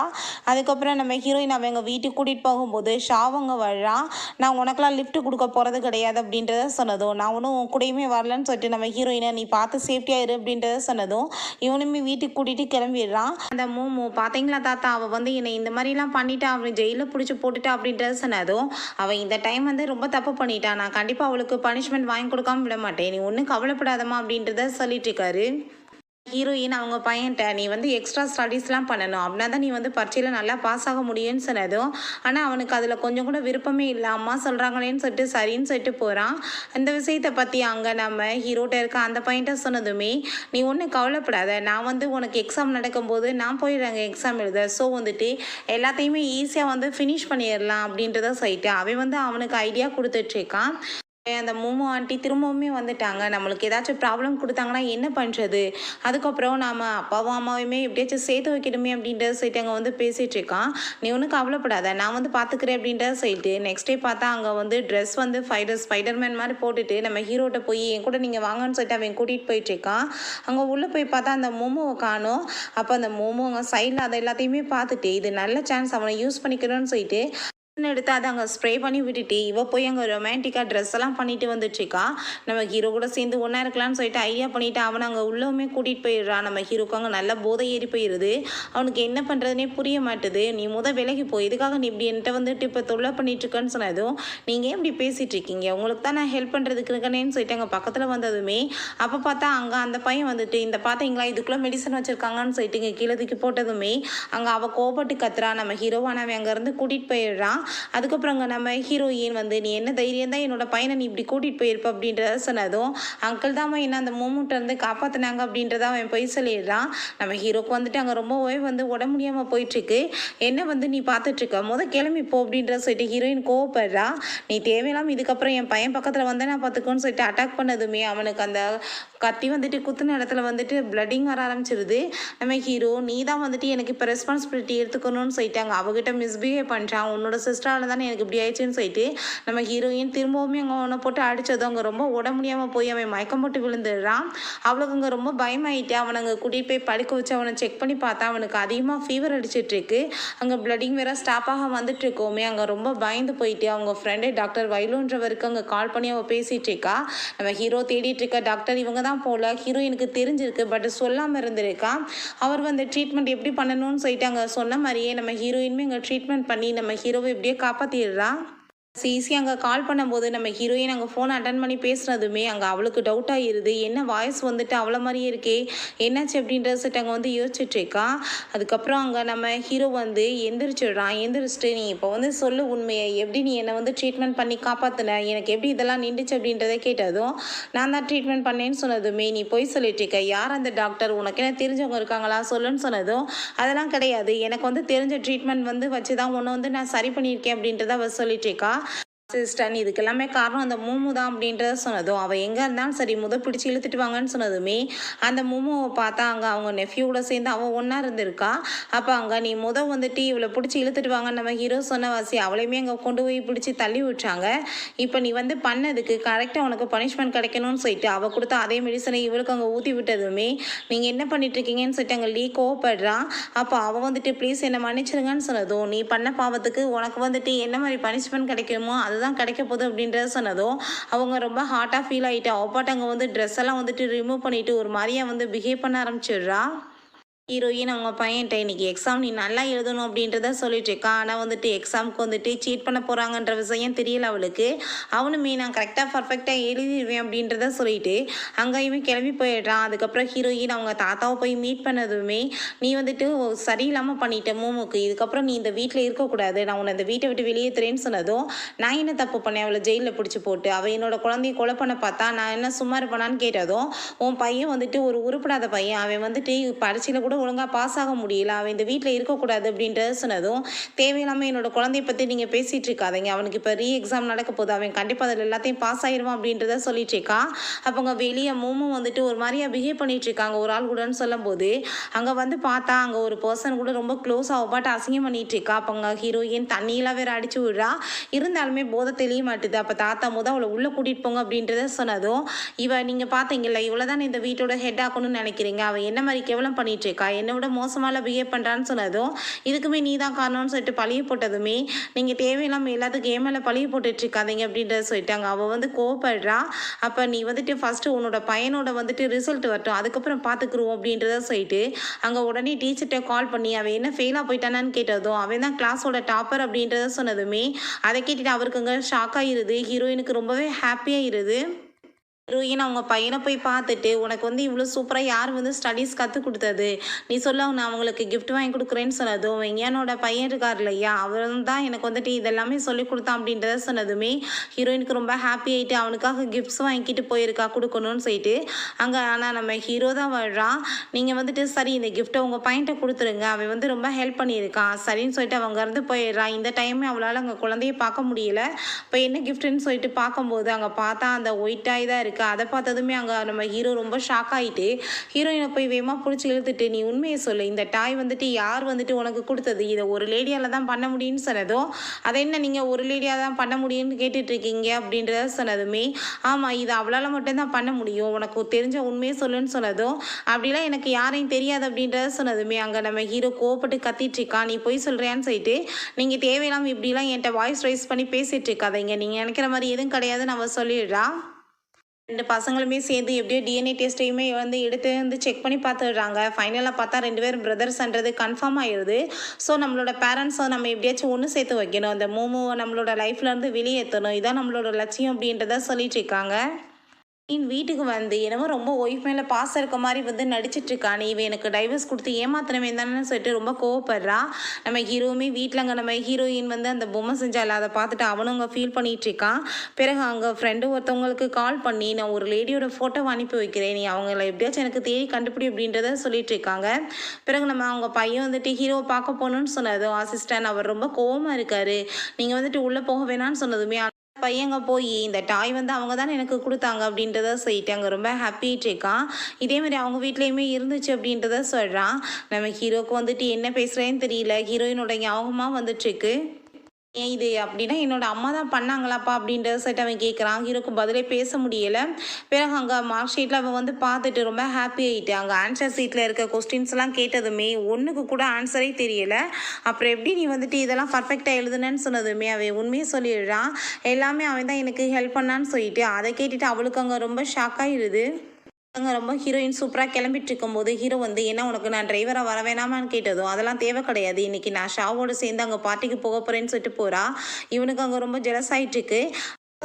அதுக்கப்புறம் நம்ம ஹீரோயின் அவன் எங்கள் வீட்டுக்கு கூட்டிகிட்டு போகும்போது ஷாவங்க வர்றா, நான் உனக்கெல்லாம் லிஃப்ட் கொடுக்க போகிறது கிடையாது அப்படின்றத சொன்னதும், நான் ஒன்றும் உன் கூடயுமே வரலன்னு சொல்லிட்டு நம்ம ஹீரோயினை நீ பார்த்து சேஃப்டியாக இரு அப்படின்றத சொன்னதும், இவனுமே வீட்டுக்கு கூட்டிகிட்டு கிளம்பிடுறான். அந்த மூமு பார்த்தீங்களா தாத்தா, அவள் வந்து என்னை இந்த மாதிரிலாம் பண்ணிட்டா, அவன் ஜெயிலில் பிடிச்சி போட்டுட்டா அப்படின்றத சொன்னதும், அவள் இந்த டைம் வந்து ரொம்ப தப்பு பண்ணிட்டான், நான் கண்டிப்பாக அவளுக்கு பனிஷ்மெண்ட் வாங்கி கொடுக்காம விட மாட்டேன், நீ ஒன்றும் கவலைப்படாதம்மா அப்படின்றத சொல்லிட்டு இருக்காரு. ஹீரோயின் அவங்க பையன்ட்ட நீ வந்து எக்ஸ்ட்ரா ஸ்டடீஸ்லாம் பண்ணணும், அப்படின்னா தான் நீ வந்து பரீட்சையில் நல்லா பாஸ் ஆக முடியும்னு சொன்னதும், ஆனால் அவனுக்கு அதில் கொஞ்சம் கூட விருப்பமே இல்லை, அம்மா சொல்கிறாங்களேன்னு சொல்லிட்டு சரின்னு சொல்லிட்டு போகிறான். அந்த விஷயத்தை பற்றி அங்கே நம்ம ஹீரோட்ட இருக்க அந்த பையன்ட்ட சொன்னதுமே, நீ ஒன்றும் கவலைப்படாத, நான் வந்து உனக்கு எக்ஸாம் நடக்கும்போது நான் போயிடுறேங்க எக்ஸாம் எழுத, ஸோ வந்துட்டு எல்லாத்தையுமே ஈஸியாக வந்து ஃபினிஷ் பண்ணிடலாம் அப்படின்றத சொல்லிட்டு அவன் வந்து அவனுக்கு ஐடியா கொடுத்துட்ருக்கான். அந்த மோமோ ஆண்டி திரும்பவுமே வந்துட்டாங்க, நம்மளுக்கு ஏதாச்சும் ப்ராப்ளம் கொடுத்தாங்கன்னா என்ன பண்ணுறது, அதுக்கப்புறம் நாம் அப்பாவும் அம்மாவையுமே எப்படியாச்சும் சேர்த்து வைக்கணுமே அப்படின்றத சொல்லிட்டு அங்கே வந்து பேசிகிட்டு இருக்கான். நீ ஒன்றும் கவலைப்படாத, நான் வந்து பார்த்துக்கிறேன் அப்படின்றத சொல்லிட்டு நெக்ஸ்ட் டே பார்த்தா அங்கே வந்து ட்ரெஸ் வந்து ஸ்பைடர்மேன் மாதிரி போட்டுட்டு நம்ம ஹீரோட்ட போய் என் கூட நீங்கள் வாங்கன்னு சொல்லிட்டு அவன் கூட்டிகிட்டு போயிட்டுருக்கான். அங்கே உள்ளே போய் பார்த்தா அந்த மோமோவை காணும். அப்போ அந்த மோமோ அங்கே சைடில் அதை எல்லாத்தையுமே பார்த்துட்டு இது நல்ல சான்ஸ் அவனை யூஸ் பண்ணிக்கணும்னு சொல்லிட்டு எடுத்து அதை அங்கே ஸ்ப்ரே பண்ணி விட்டுட்டு இவ போய் அங்கே ரொமான்டிக்காக ட்ரெஸ் எல்லாம் பண்ணிட்டு வந்துட்டுருக்கா. நம்ம ஹீரோ கூட சேர்ந்து ஒன்றா இருக்கலாம்னு சொல்லிட்டு ஐடியா பண்ணிவிட்டு அவனை அங்கே உள்ளவுமே கூட்டிகிட்டு போயிடுறான். நம்ம ஹீரோக்கு அங்கே நல்லா போதை ஏறி போயிடுது, அவனுக்கு என்ன பண்ணுறதுனே புரிய மாட்டுது. நீ விலகி போய் இதுக்காக நீ இப்படி என்கிட்ட வந்துட்டு இப்போ தொல்லை பண்ணிட்டுருக்கேன்னு சொன்னதும், நீங்கள் ஏன் இப்படி பேசிகிட்டு இருக்கீங்க, உங்களுக்கு தான் நான் ஹெல்ப் பண்ணுறதுக்கு இருக்கேன்னு சொல்லிட்டு அங்கே பக்கத்தில் வந்ததுமே அப்போ பார்த்தா அங்கே அந்த பையன் வந்துட்டு இந்த பார்த்தீங்களா இதுக்குள்ளே மெடிசன் வச்சுருக்காங்கன்னு சொல்லிட்டு இங்கே கீழே தூக்கி போட்டதுமே அங்கே அவள் கோபப்பட்டு கத்துறா. நம்ம ஹீரோவானவன் அங்கேருந்து கூட்டிகிட்டு போயிடுறான். அதுக்கப்புறங்க நம்ம ஹீரோயின் வந்து நீ என்ன தைரியம் தான் என்னோட பையனை நீ இப்படி கூட்டிகிட்டு போயிருப்ப அப்படின்றத சொன்னதும், அங்கிள் தான் என்ன அந்த மூமெண்ட்டை வந்து காப்பாற்றினாங்க அப்படின்றத அவன் போய் சொல்லிடுறான். நம்ம ஹீரோக்கு வந்துட்டு அங்கே ரொம்பவே வந்து உடம்பு முடியாமல் போயிட்டுருக்கு. என்ன வந்து நீ பார்த்துட்ருக்க, கிளம்பி போ அப்படின்றத சொல்லிட்டு ஹீரோயின் கோவப்படுறா. நீ தேவையில்லாமல் இதுக்கப்புறம் என் பையன் பக்கத்தில் வந்தேன் நான் பார்த்துக்கோன்னு சொல்லிட்டு அட்டாக் பண்ணதுமே அவனுக்கு அந்த கத்தி வந்துட்டு குத்துன இடத்துல வந்துட்டு பிளட்டிங் வர ஆரம்பிச்சிருது. நம்ம ஹீரோ நீ தான் வந்துட்டு எனக்கு இப்போ ரெஸ்பான்சிபிலிட்டி எடுத்துக்கணும்னு சொல்லிட்டாங்க, அவகிட்ட மிஸ்பிஹேவ் பண்ணுறான், உன்னோட சிஸ்டரால் தானே எனக்கு இப்படி ஆயிடுச்சுன்னு சொல்லிட்டு நம்ம ஹீரோயின் திரும்பவுமே அங்கே அவனை போட்டு அடித்ததும் அங்கே ரொம்ப உடம்பு முடியாமல் போய் அவன் மயக்கம் போட்டு விழுந்துடுறான். அவளுக்கு அங்கே ரொம்ப பயமாயிட்டு அவனை அங்கே கூட்டிகிட்டு போய் படுக்க வச்சு அவனை செக் பண்ணி பார்த்தா அவனுக்கு அதிகமாக ஃபீவர் அடிச்சிட்ருக்கு. அங்கே பிளட்டிங் வேற ஸ்டாப்பாக வந்துட்டு இருக்கோமே அங்கே ரொம்ப பயந்து போயிட்டு அவங்க ஃப்ரெண்டு டாக்டர் வைலுன்றவருக்கு அங்கே கால் பண்ணி அவள் பேசிகிட்டு இருக்கா. நம்ம ஹீரோ தேடிட்டு இருக்க டாக்டர் இவங்க தான் போல, ஹீரோயினுக்கு தெரிஞ்சிருக்கு பட் சொல்லாமல் இருந்திருக்கா. அவர் வந்து ட்ரீட்மெண்ட் எப்படி பண்ணணும்னு சொல்லிட்டு அங்கே சொன்ன மாதிரியே நம்ம ஹீரோயினுமே அங்கே ட்ரீட்மெண்ட் பண்ணி நம்ம ஹீரோவை எப்படியே காப்பாற்றிடுறா. ஈஸியாக அங்கே கால் பண்ணும்போது நம்ம ஹீரோயின் அங்கே ஃபோன் அட்டன் பண்ணி பேசுனதுமே அங்கே அவளுக்கு டவுட் ஆகிடுது, என்ன வாய்ஸ் வந்துட்டு அவ்வளோ மாதிரியே இருக்கே என்னாச்சு அப்படின்றத சொல்லிட்டு அங்கே வந்து யோசிச்சுட்ருக்கா. அதுக்கப்புறம் அங்கே நம்ம ஹீரோ வந்து எந்திரிச்சிடுறான். எந்திரிச்சிட்டு நீ இப்போ வந்து சொல்லு உண்மையை, எப்படி நீ என்னை வந்து ட்ரீட்மெண்ட் பண்ணி காப்பாற்றின, எனக்கு எப்படி இதெல்லாம் நின்றுச்சு அப்படின்றத கேட்டதும் நான் தான் ட்ரீட்மெண்ட் பண்ணேன்னு சொன்னதுமே நீ போய் சொல்லிட்டு இருக்க, யார் அந்த டாக்டர், உனக்கு என்ன தெரிஞ்சவங்க இருக்காங்களா சொல்லுன்னு சொன்னதும் அதெல்லாம் கிடையாது, எனக்கு வந்து தெரிஞ்ச ட்ரீட்மெண்ட் வந்து வச்சு தான் உன்னை வந்து நான் சரி பண்ணியிருக்கேன் அப்படின்றத அவள் சொல்லிட்டு இருக்கா. சிஸ்டர் இதுக்கு எல்லாமே காரணம் அந்த மூமு தான் அப்படின்றத சொன்னதும் அவள் எங்கே இருந்தாலும் சரி பிடிச்சி இழுத்துட்டு வாங்கன்னு சொன்னதுமே அந்த மூமுவை பார்த்தா அங்கே அவங்க நெஃப்யூவோட சேர்ந்து அவள் ஒன்றா இருந்திருக்கா. அப்போ அங்கே நீ வந்துட்டு இவளை பிடிச்சி இழுத்துட்டு வாங்கன்னு நம்ம ஹீரோ சொன்ன வாசி அவளையுமே அங்கே கொண்டு போய் பிடிச்சி தள்ளி விட்டாங்க. இப்போ நீ பண்ணதுக்கு கரெக்டாக உனக்கு பனிஷ்மெண்ட் கிடைக்கணும்னு சொல்லிட்டு அவள் கொடுத்த அதே மெடிசனை இவளுக்கு அங்கே ஊற்றி விட்டதுமே நீங்கள் என்ன பண்ணிட்டு இருக்கீங்கன்னு சொல்லிட்டு அங்கே கோவப்படுறான். அப்போ அவள் ப்ளீஸ் என்னை மன்னிச்சிருங்கன்னு சொன்னதும் நீ பண்ண பாவத்துக்கு உனக்கு என்ன மாதிரி பனிஷ்மெண்ட் கிடைக்குமோ அதுதான் கிடைக்க போகுது அப்படின்றத சொன்னதும் அவங்க ரொம்ப ஹார்ட்டாக ஃபீல் ஆகிட்டு அப்பாட்ட அங்கே ட்ரெஸ் எல்லாம் ரிமூவ் பண்ணிட்டு ஒரு மாதிரியா பிஹேவ் பண்ண ஆரம்பிச்சிடுறா. ஹீரோயின் அவங்க பையன்ட்ட இன்னைக்கு எக்ஸாம் நீ நல்லா எழுதணும் அப்படின்றத சொல்லிட்டு இருக்கா. ஆனால் எக்ஸாமுக்கு சீட் பண்ண போகிறாங்கன்ற விஷயம் தெரியல அவளுக்கு. அவனுமே நான் கரெக்டாக பர்ஃபெக்டாக எழுதிடுவேன் அப்படின்றத சொல்லிட்டு அங்கேயுமே கிளம்பி போயிடுறான். அதுக்கப்புறம் ஹீரோயின் அவங்க தாத்தாவை போய் மீட் பண்ணதுமே நீ சரியில்லாமல் பண்ணிட்ட மூமுக்கு, இதுக்கப்புறம் நீ இந்த வீட்டில் இருக்கக்கூடாது, நான் உன்னை இந்த வீட்டை விட்டு வெளியேற்றுறேன்னு சொன்னதும் நான் என்ன தப்பு பண்ணேன் அவளை ஜெயிலில் பிடிச்சி போட்டு அவள் என்னோட குழந்தைய கொலை பண்ண பார்த்தா நான் என்ன சும்மா இருப்பேனான்னு கேட்டதும் உன் பையன் ஒரு உருப்படாத பையன், அவன் பரீட்சையில் கூட ஒழுங்காக பாஸ் ஆக முடியல, அவன் இந்த வீட்டில் இருக்கக்கூடாது அப்படின்றத சொன்னதும் தேவையில்லாமல் என்னோட குழந்தைய பற்றி நீங்கள் பேசிகிட்டு இருக்காதீங்க, அவனுக்கு இப்போ எக்ஸாம் நடக்க போகுது, அவன் கண்டிப்பாக அதில் எல்லாத்தையும் பாஸ் ஆகிடுவான் அப்படின்றத சொல்லிட்டு இருக்கா. அப்போங்க வெளியே மூமும் ஒரு மாதிரியா பிஹேவ் பண்ணிட்டு இருக்காங்க ஒரு ஆள் கூடன்னு சொல்லும் போது அங்கே பார்த்தா அங்கே ஒரு பர்சன் கூட ரொம்ப க்ளோஸாக பாட்டு அசிங்கம் பண்ணிட்டு இருக்கா. அப்போங்க ஹீரோயின் தண்ணியெல்லாம் வேற அடிச்சு விடுறா. இருந்தாலுமே போதை தெரிய மாட்டுது. அப்போ தாத்தா அவளை உள்ளே கூட்டிகிட்டு போங்க அப்படின்றத சொன்னதும் நீங்கள் பார்த்தீங்கல்ல இவ்வளோ தான் இந்த வீட்டோட ஹெட் ஆக்கணும்னு நினைக்கிறீங்க, அவன் என்ன மாதிரி கேவலம் பண்ணிட்டு இருக்கா, என்னை விட மோசமால பிஹேவ் பண்ணுறான்னு சொன்னதும் இதுக்குமே நீ தான் காரணம்னு சொல்லிட்டு பழிய போட்டதுமே நீங்கள் தேவையில்லாமல் எல்லாத்துக்கும் ஏமேல பழிய போட்டுட்டு இருக்காதீங்க அப்படின்றத சொல்லிட்டாங்க. அவள் கோவப்படுறா. அப்போ நீ ஃபஸ்ட்டு உன்னோட பையனோட ரிசல்ட் வரட்டும் அதுக்கப்புறம் பார்த்துக்குருவோம் அப்படின்றத சொல்லிட்டு அங்கே உடனே டீச்சர்கிட்ட கால் பண்ணி அவன் என்ன ஃபெயிலாக போயிட்டானான்னு கேட்டதும் அவன் தான் கிளாஸோட டாப்பர் அப்படின்றத சொன்னதுமே அதை கேட்டுட்டு அவருக்கு அங்கே ஷாக் ஆகிருது. ஹீரோயினுக்கு ரொம்பவே ஹாப்பியாக இருது. ஹீரோயின் அவங்க பையனை போய் பார்த்துட்டு உனக்கு இவ்வளோ சூப்பராக யார் ஸ்டடீஸ் கற்றுக் கொடுத்தது, நீ சொல்ல நான் அவங்களுக்கு கிஃப்ட் வாங்கி கொடுக்குறேன்னு சொன்னதும் வெங்கானோட பையன் இருக்கார் இல்லையா அவர் தான் எனக்கு இதெல்லாமே சொல்லி கொடுத்தான் அப்படின்றத சொன்னதுமே ஹீரோயினுக்கு ரொம்ப ஹாப்பி ஆகிட்டு அவனுக்காக கிஃப்ட்ஸ் வாங்கிட்டு போயிருக்கா கொடுக்கணும்னு சொல்லிட்டு அங்கே. ஆனால் நம்ம ஹீரோ தான் வாழ்றான். நீங்கள் சரி இந்த கிஃப்ட்டை உங்கள் பையன்கிட்ட கொடுத்துருங்க, அவன் ரொம்ப ஹெல்ப் பண்ணியிருக்கான் சரின்னு சொல்லிட்டு அவங்க இருந்து போயிடுறான். இந்த டைமே அவளால் அங்கே குழந்தைய பார்க்க முடியல. இப்போ என்ன கிஃப்ட்டுன்னு சொல்லிட்டு பார்க்கும்போது அங்கே பார்த்தா அந்த ஒயிட்டாக தான் இருக்குது. அதை பார்த்ததுமே அங்கே நம்ம ஹீரோ ரொம்ப ஷாக் ஆகிட்டு ஹீரோயினை போய் வேகமாக பிடிச்சி இழுத்துட்டு நீ உண்மையை சொல்லு, இந்த டாய் யார் உனக்கு கொடுத்தது, இதை ஒரு லேடியால் தான் பண்ண முடியும்னு சொன்னதும் அதை என்ன நீங்கள் ஒரு லேடியாக தான் பண்ண முடியும்னு கேட்டுட்டு இருக்கீங்க அப்படின்றத சொன்னதுமே ஆமாம் இது அவளால் மட்டும்தான் பண்ண முடியும், உனக்கு தெரிஞ்ச உண்மையை சொல்லுன்னு சொன்னதும் அப்படிலாம் எனக்கு யாரையும் தெரியாது அப்படின்றத சொன்னதுமே அங்கே நம்ம ஹீரோ கோவப்பட்டு கத்திட்டு இருக்கா. நீ போய் சொல்கிறியான்னு சொல்லிட்டு நீங்கள் தேவையில்லாமல் இப்படிலாம் என்கிட்ட வாய்ஸ் ரைஸ் பண்ணி பேசிகிட்டு இருக்காதீங்க, நீங்கள் நினைக்கிற மாதிரி எதுவும் கிடையாதுன்னு அவள் சொல்லிடுறா. ரெண்டு பசங்களுமே சேர்ந்து எப்படியோ டிஎன்ஏ டெஸ்ட்டையுமே எடுத்து செக் பண்ணி பார்த்துடுறாங்க. ஃபைனலாக பார்த்தா 2 பேரும் பிரதர்ஸ்ன்றது கன்ஃபார்ம் ஆயிடுது. ஸோ நம்மளோட பேரண்ட்ஸை நம்ம எப்படியாச்சும் ஒன்று சேர்த்து வைக்கணும், அந்த மூமுவை நம்மளோட லைஃப்லேருந்து வெளியேற்றணும், இதான் நம்மளோட லட்சியம் அப்படின்றத சொல்லிட்டு இருக்காங்க. வீட்டுக்கு என்னமோ ரொம்ப ஒய்ஃப் மேலே பாசம் இருக்க மாதிரி நடிச்சிட்டு இருக்கானே இவன் எனக்கு டைவர்ஸ் கொடுத்து ஏமாத்தினவே தானே சொல்லிட்டு ரொம்ப கோவப்படுறா. நம்ம ஹீரோவுமே வீட்டில் அங்கே நம்ம ஹீரோயின் அந்த பொம்மை செஞ்சால அதை பார்த்துட்டு அவனும் அங்கே ஃபீல் பண்ணிட்டு இருக்கான். பிறகு அங்கே ஃப்ரெண்டு ஒருத்தவங்களுக்கு கால் பண்ணி நான் ஒரு லேடியோட ஃபோட்டோவை அனுப்பி வைக்கிறேன், நீ அவங்கள எப்படியாச்சும் எனக்கு தேடி கண்டுபிடி அப்படின்றத சொல்லிட்டு இருக்காங்க. பிறகு நம்ம அவங்க பையன் ஹீரோவை பார்க்க போகணுன்னு சொன்னதும் அசிஸ்டன்ட் அவர் ரொம்ப கோவமாக இருக்காரு, நீங்கள் உள்ளே போக வேணான்னு சொன்னதுமே பையங்க போய் இந்த டாய் அவங்க தானே எனக்கு கொடுத்தாங்க அப்படின்றத சொல்லிட்டு அங்கே ரொம்ப ஹாப்பிட்டு இருக்கான். இதேமாதிரி அவங்க வீட்லேயுமே இருந்துச்சு அப்படின்றத சொல்கிறான். நம்ம ஹீரோக்கு என்ன பேசுகிறேன்னு தெரியல, ஹீரோயினோட ஞாபகமாக வந்துட்டுருக்கு. ஏன் இது அப்படின்னா என்னோட அம்மா தான் பண்ணாங்களாப்பா அப்படின்றத சொல்லிட்டு அவன் கேட்குறான். ஹீரோக்கு பதிலே பேச முடியலை. பிறகு அங்கே மார்க் ஷீட்டில் அவன் பார்த்துட்டு ரொம்ப ஹாப்பி ஆகிட்டு அங்கே ஆன்சர் ஷீட்டில் இருக்க கொஸ்டின்ஸ்லாம் கேட்டதுமே ஒன்றுக்கு கூட ஆன்சரே தெரியலை. அப்புறம் எப்படி நீ இதெல்லாம் பர்ஃபெக்டாக எழுதுனேன்னு சொன்னதுமே அவன் உண்மையை சொல்லிடுறான். எல்லாமே அவன் தான் எனக்கு ஹெல்ப் பண்ணான்னு சொல்லிட்டு அதை கேட்டுட்டு அவளுக்கு அங்கே ரொம்ப ஷாக் ஆகிடுது. அங்கே ரொம்ப ஹீரோயின் சூப்பராக கிளம்பிட்டு இருக்கும்போது ஹீரோ என்ன உனக்கு நான் டிரைவராக வர வேணாமான்னு கேட்டதும் அதெல்லாம் தேவை கிடையாது, இன்றைக்கி நான் ஷாவோடு சேர்ந்து அங்கே பார்ட்டிக்கு போக போகிறேன்னு சொல்லிட்டு போகிறா. இவனுக்கு அங்கே ரொம்ப ஜெலஸ் ஆகிட்டுருக்கு.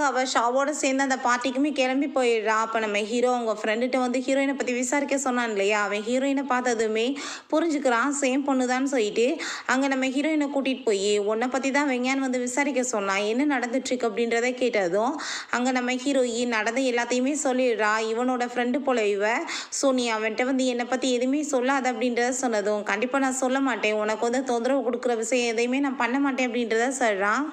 அவள் ஷாவோட சேர்ந்து அந்த பார்ட்டிக்குமே கிளம்பி போயிடுறா. அப்போ நம்ம ஹீரோ அவங்க ஃப்ரெண்டுகிட்ட ஹீரோயினை பற்றி விசாரிக்க சொன்னான் இல்லையா, அவன் ஹீரோயினை பார்த்ததுமே புரிஞ்சுக்கிறான் சேம் பொண்ணு தான் சொல்லிட்டு அங்கே நம்ம ஹீரோயினை கூட்டிகிட்டு போய் உன்னை பற்றி தான் வெங்கான் விசாரிக்க சொன்னான், என்ன நடந்துட்டுருக்கு அப்படின்றத கேட்டதும் அங்கே நம்ம ஹீரோயின் நடந்த எல்லாத்தையுமே சொல்லிடுறா. இவனோட ஃப்ரெண்டு போல இவ, ஸோ நீ அவன்கிட்ட என்னை பற்றி எதுவுமே சொல்லாது அப்படின்றத சொன்னதும் கண்டிப்பாக நான் சொல்ல மாட்டேன், உனக்கு தொந்தரவு கொடுக்குற விஷயம் எதையுமே நான் பண்ண மாட்டேன் அப்படின்றத சொல்கிறான்.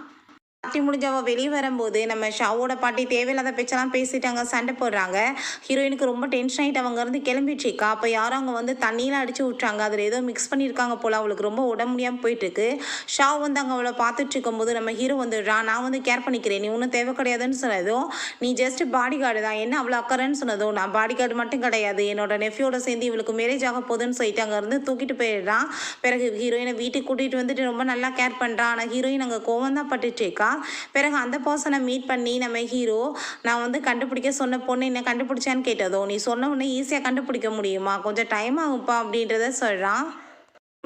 பார்ட்டி முடிஞ்சு அவள் வெளியே வரும்போது நம்ம ஷாவோட பாட்டி தேவையில்லாத பேச்செல்லாம் பேசிட்டாங்க, சண்டை போடுறாங்க. ஹீரோயினுக்கு ரொம்ப டென்ஷன் ஆகிட்டு அவங்க இருந்து கிளம்பிட்டுருக்கா. அப்போ யாரும் அவங்க வந்து தண்ணியெலாம் அடித்து விட்றாங்க. அதில் ஏதோ மிக்ஸ் பண்ணியிருக்காங்க போல். அவளுக்கு ரொம்ப உடம்பு முடியாமல் போயிட்டுருக்கு. ஷா வந்து அங்கே அவளை பார்த்துட்டு இருக்கும்போது நம்ம ஹீரோ வந்துடுறான். நான் வந்து கேர் பண்ணிக்கிறேன், நீ ஒன்றும் தேவை கிடையாதுன்னு சொன்னதும், நீ ஜஸ்ட் பாடி கார்டு தான், என்ன அவ்வளோ அக்கறைன்னு சொன்னதும், நான் பாடி கார்டு மட்டும் கிடையாது, என்னோட நெஃப்யோட சேர்ந்து இவளுக்கு மேரேஜ் ஆக போகுதுன்னு சொல்லிட்டு அங்கேருந்து தூக்கிட்டு போயிடுறான். பிறகு ஹீரோயினை வீட்டுக்கு கூட்டிகிட்டு வந்துட்டு ரொம்ப நல்லா கேர் பண்ணுறான். ஆனால் ஹீரோயின் அங்கே கோவம் தான் பட்டுட்ருக்கா. பிறகு அந்த பர்சனை மீட் பண்ணி நம்ம ஹீரோ, நான் வந்து கண்டுபிடிக்க சொன்ன பொண்ணு என்ன கண்டுபிடிச்சான்னு கேட்டதோ, நீ சொன்ன உடனே ஈஸியாக கண்டுபிடிக்க முடியுமா, கொஞ்சம் டைம் ஆகும்ப்பா அப்படின்றத சொல்கிறான்.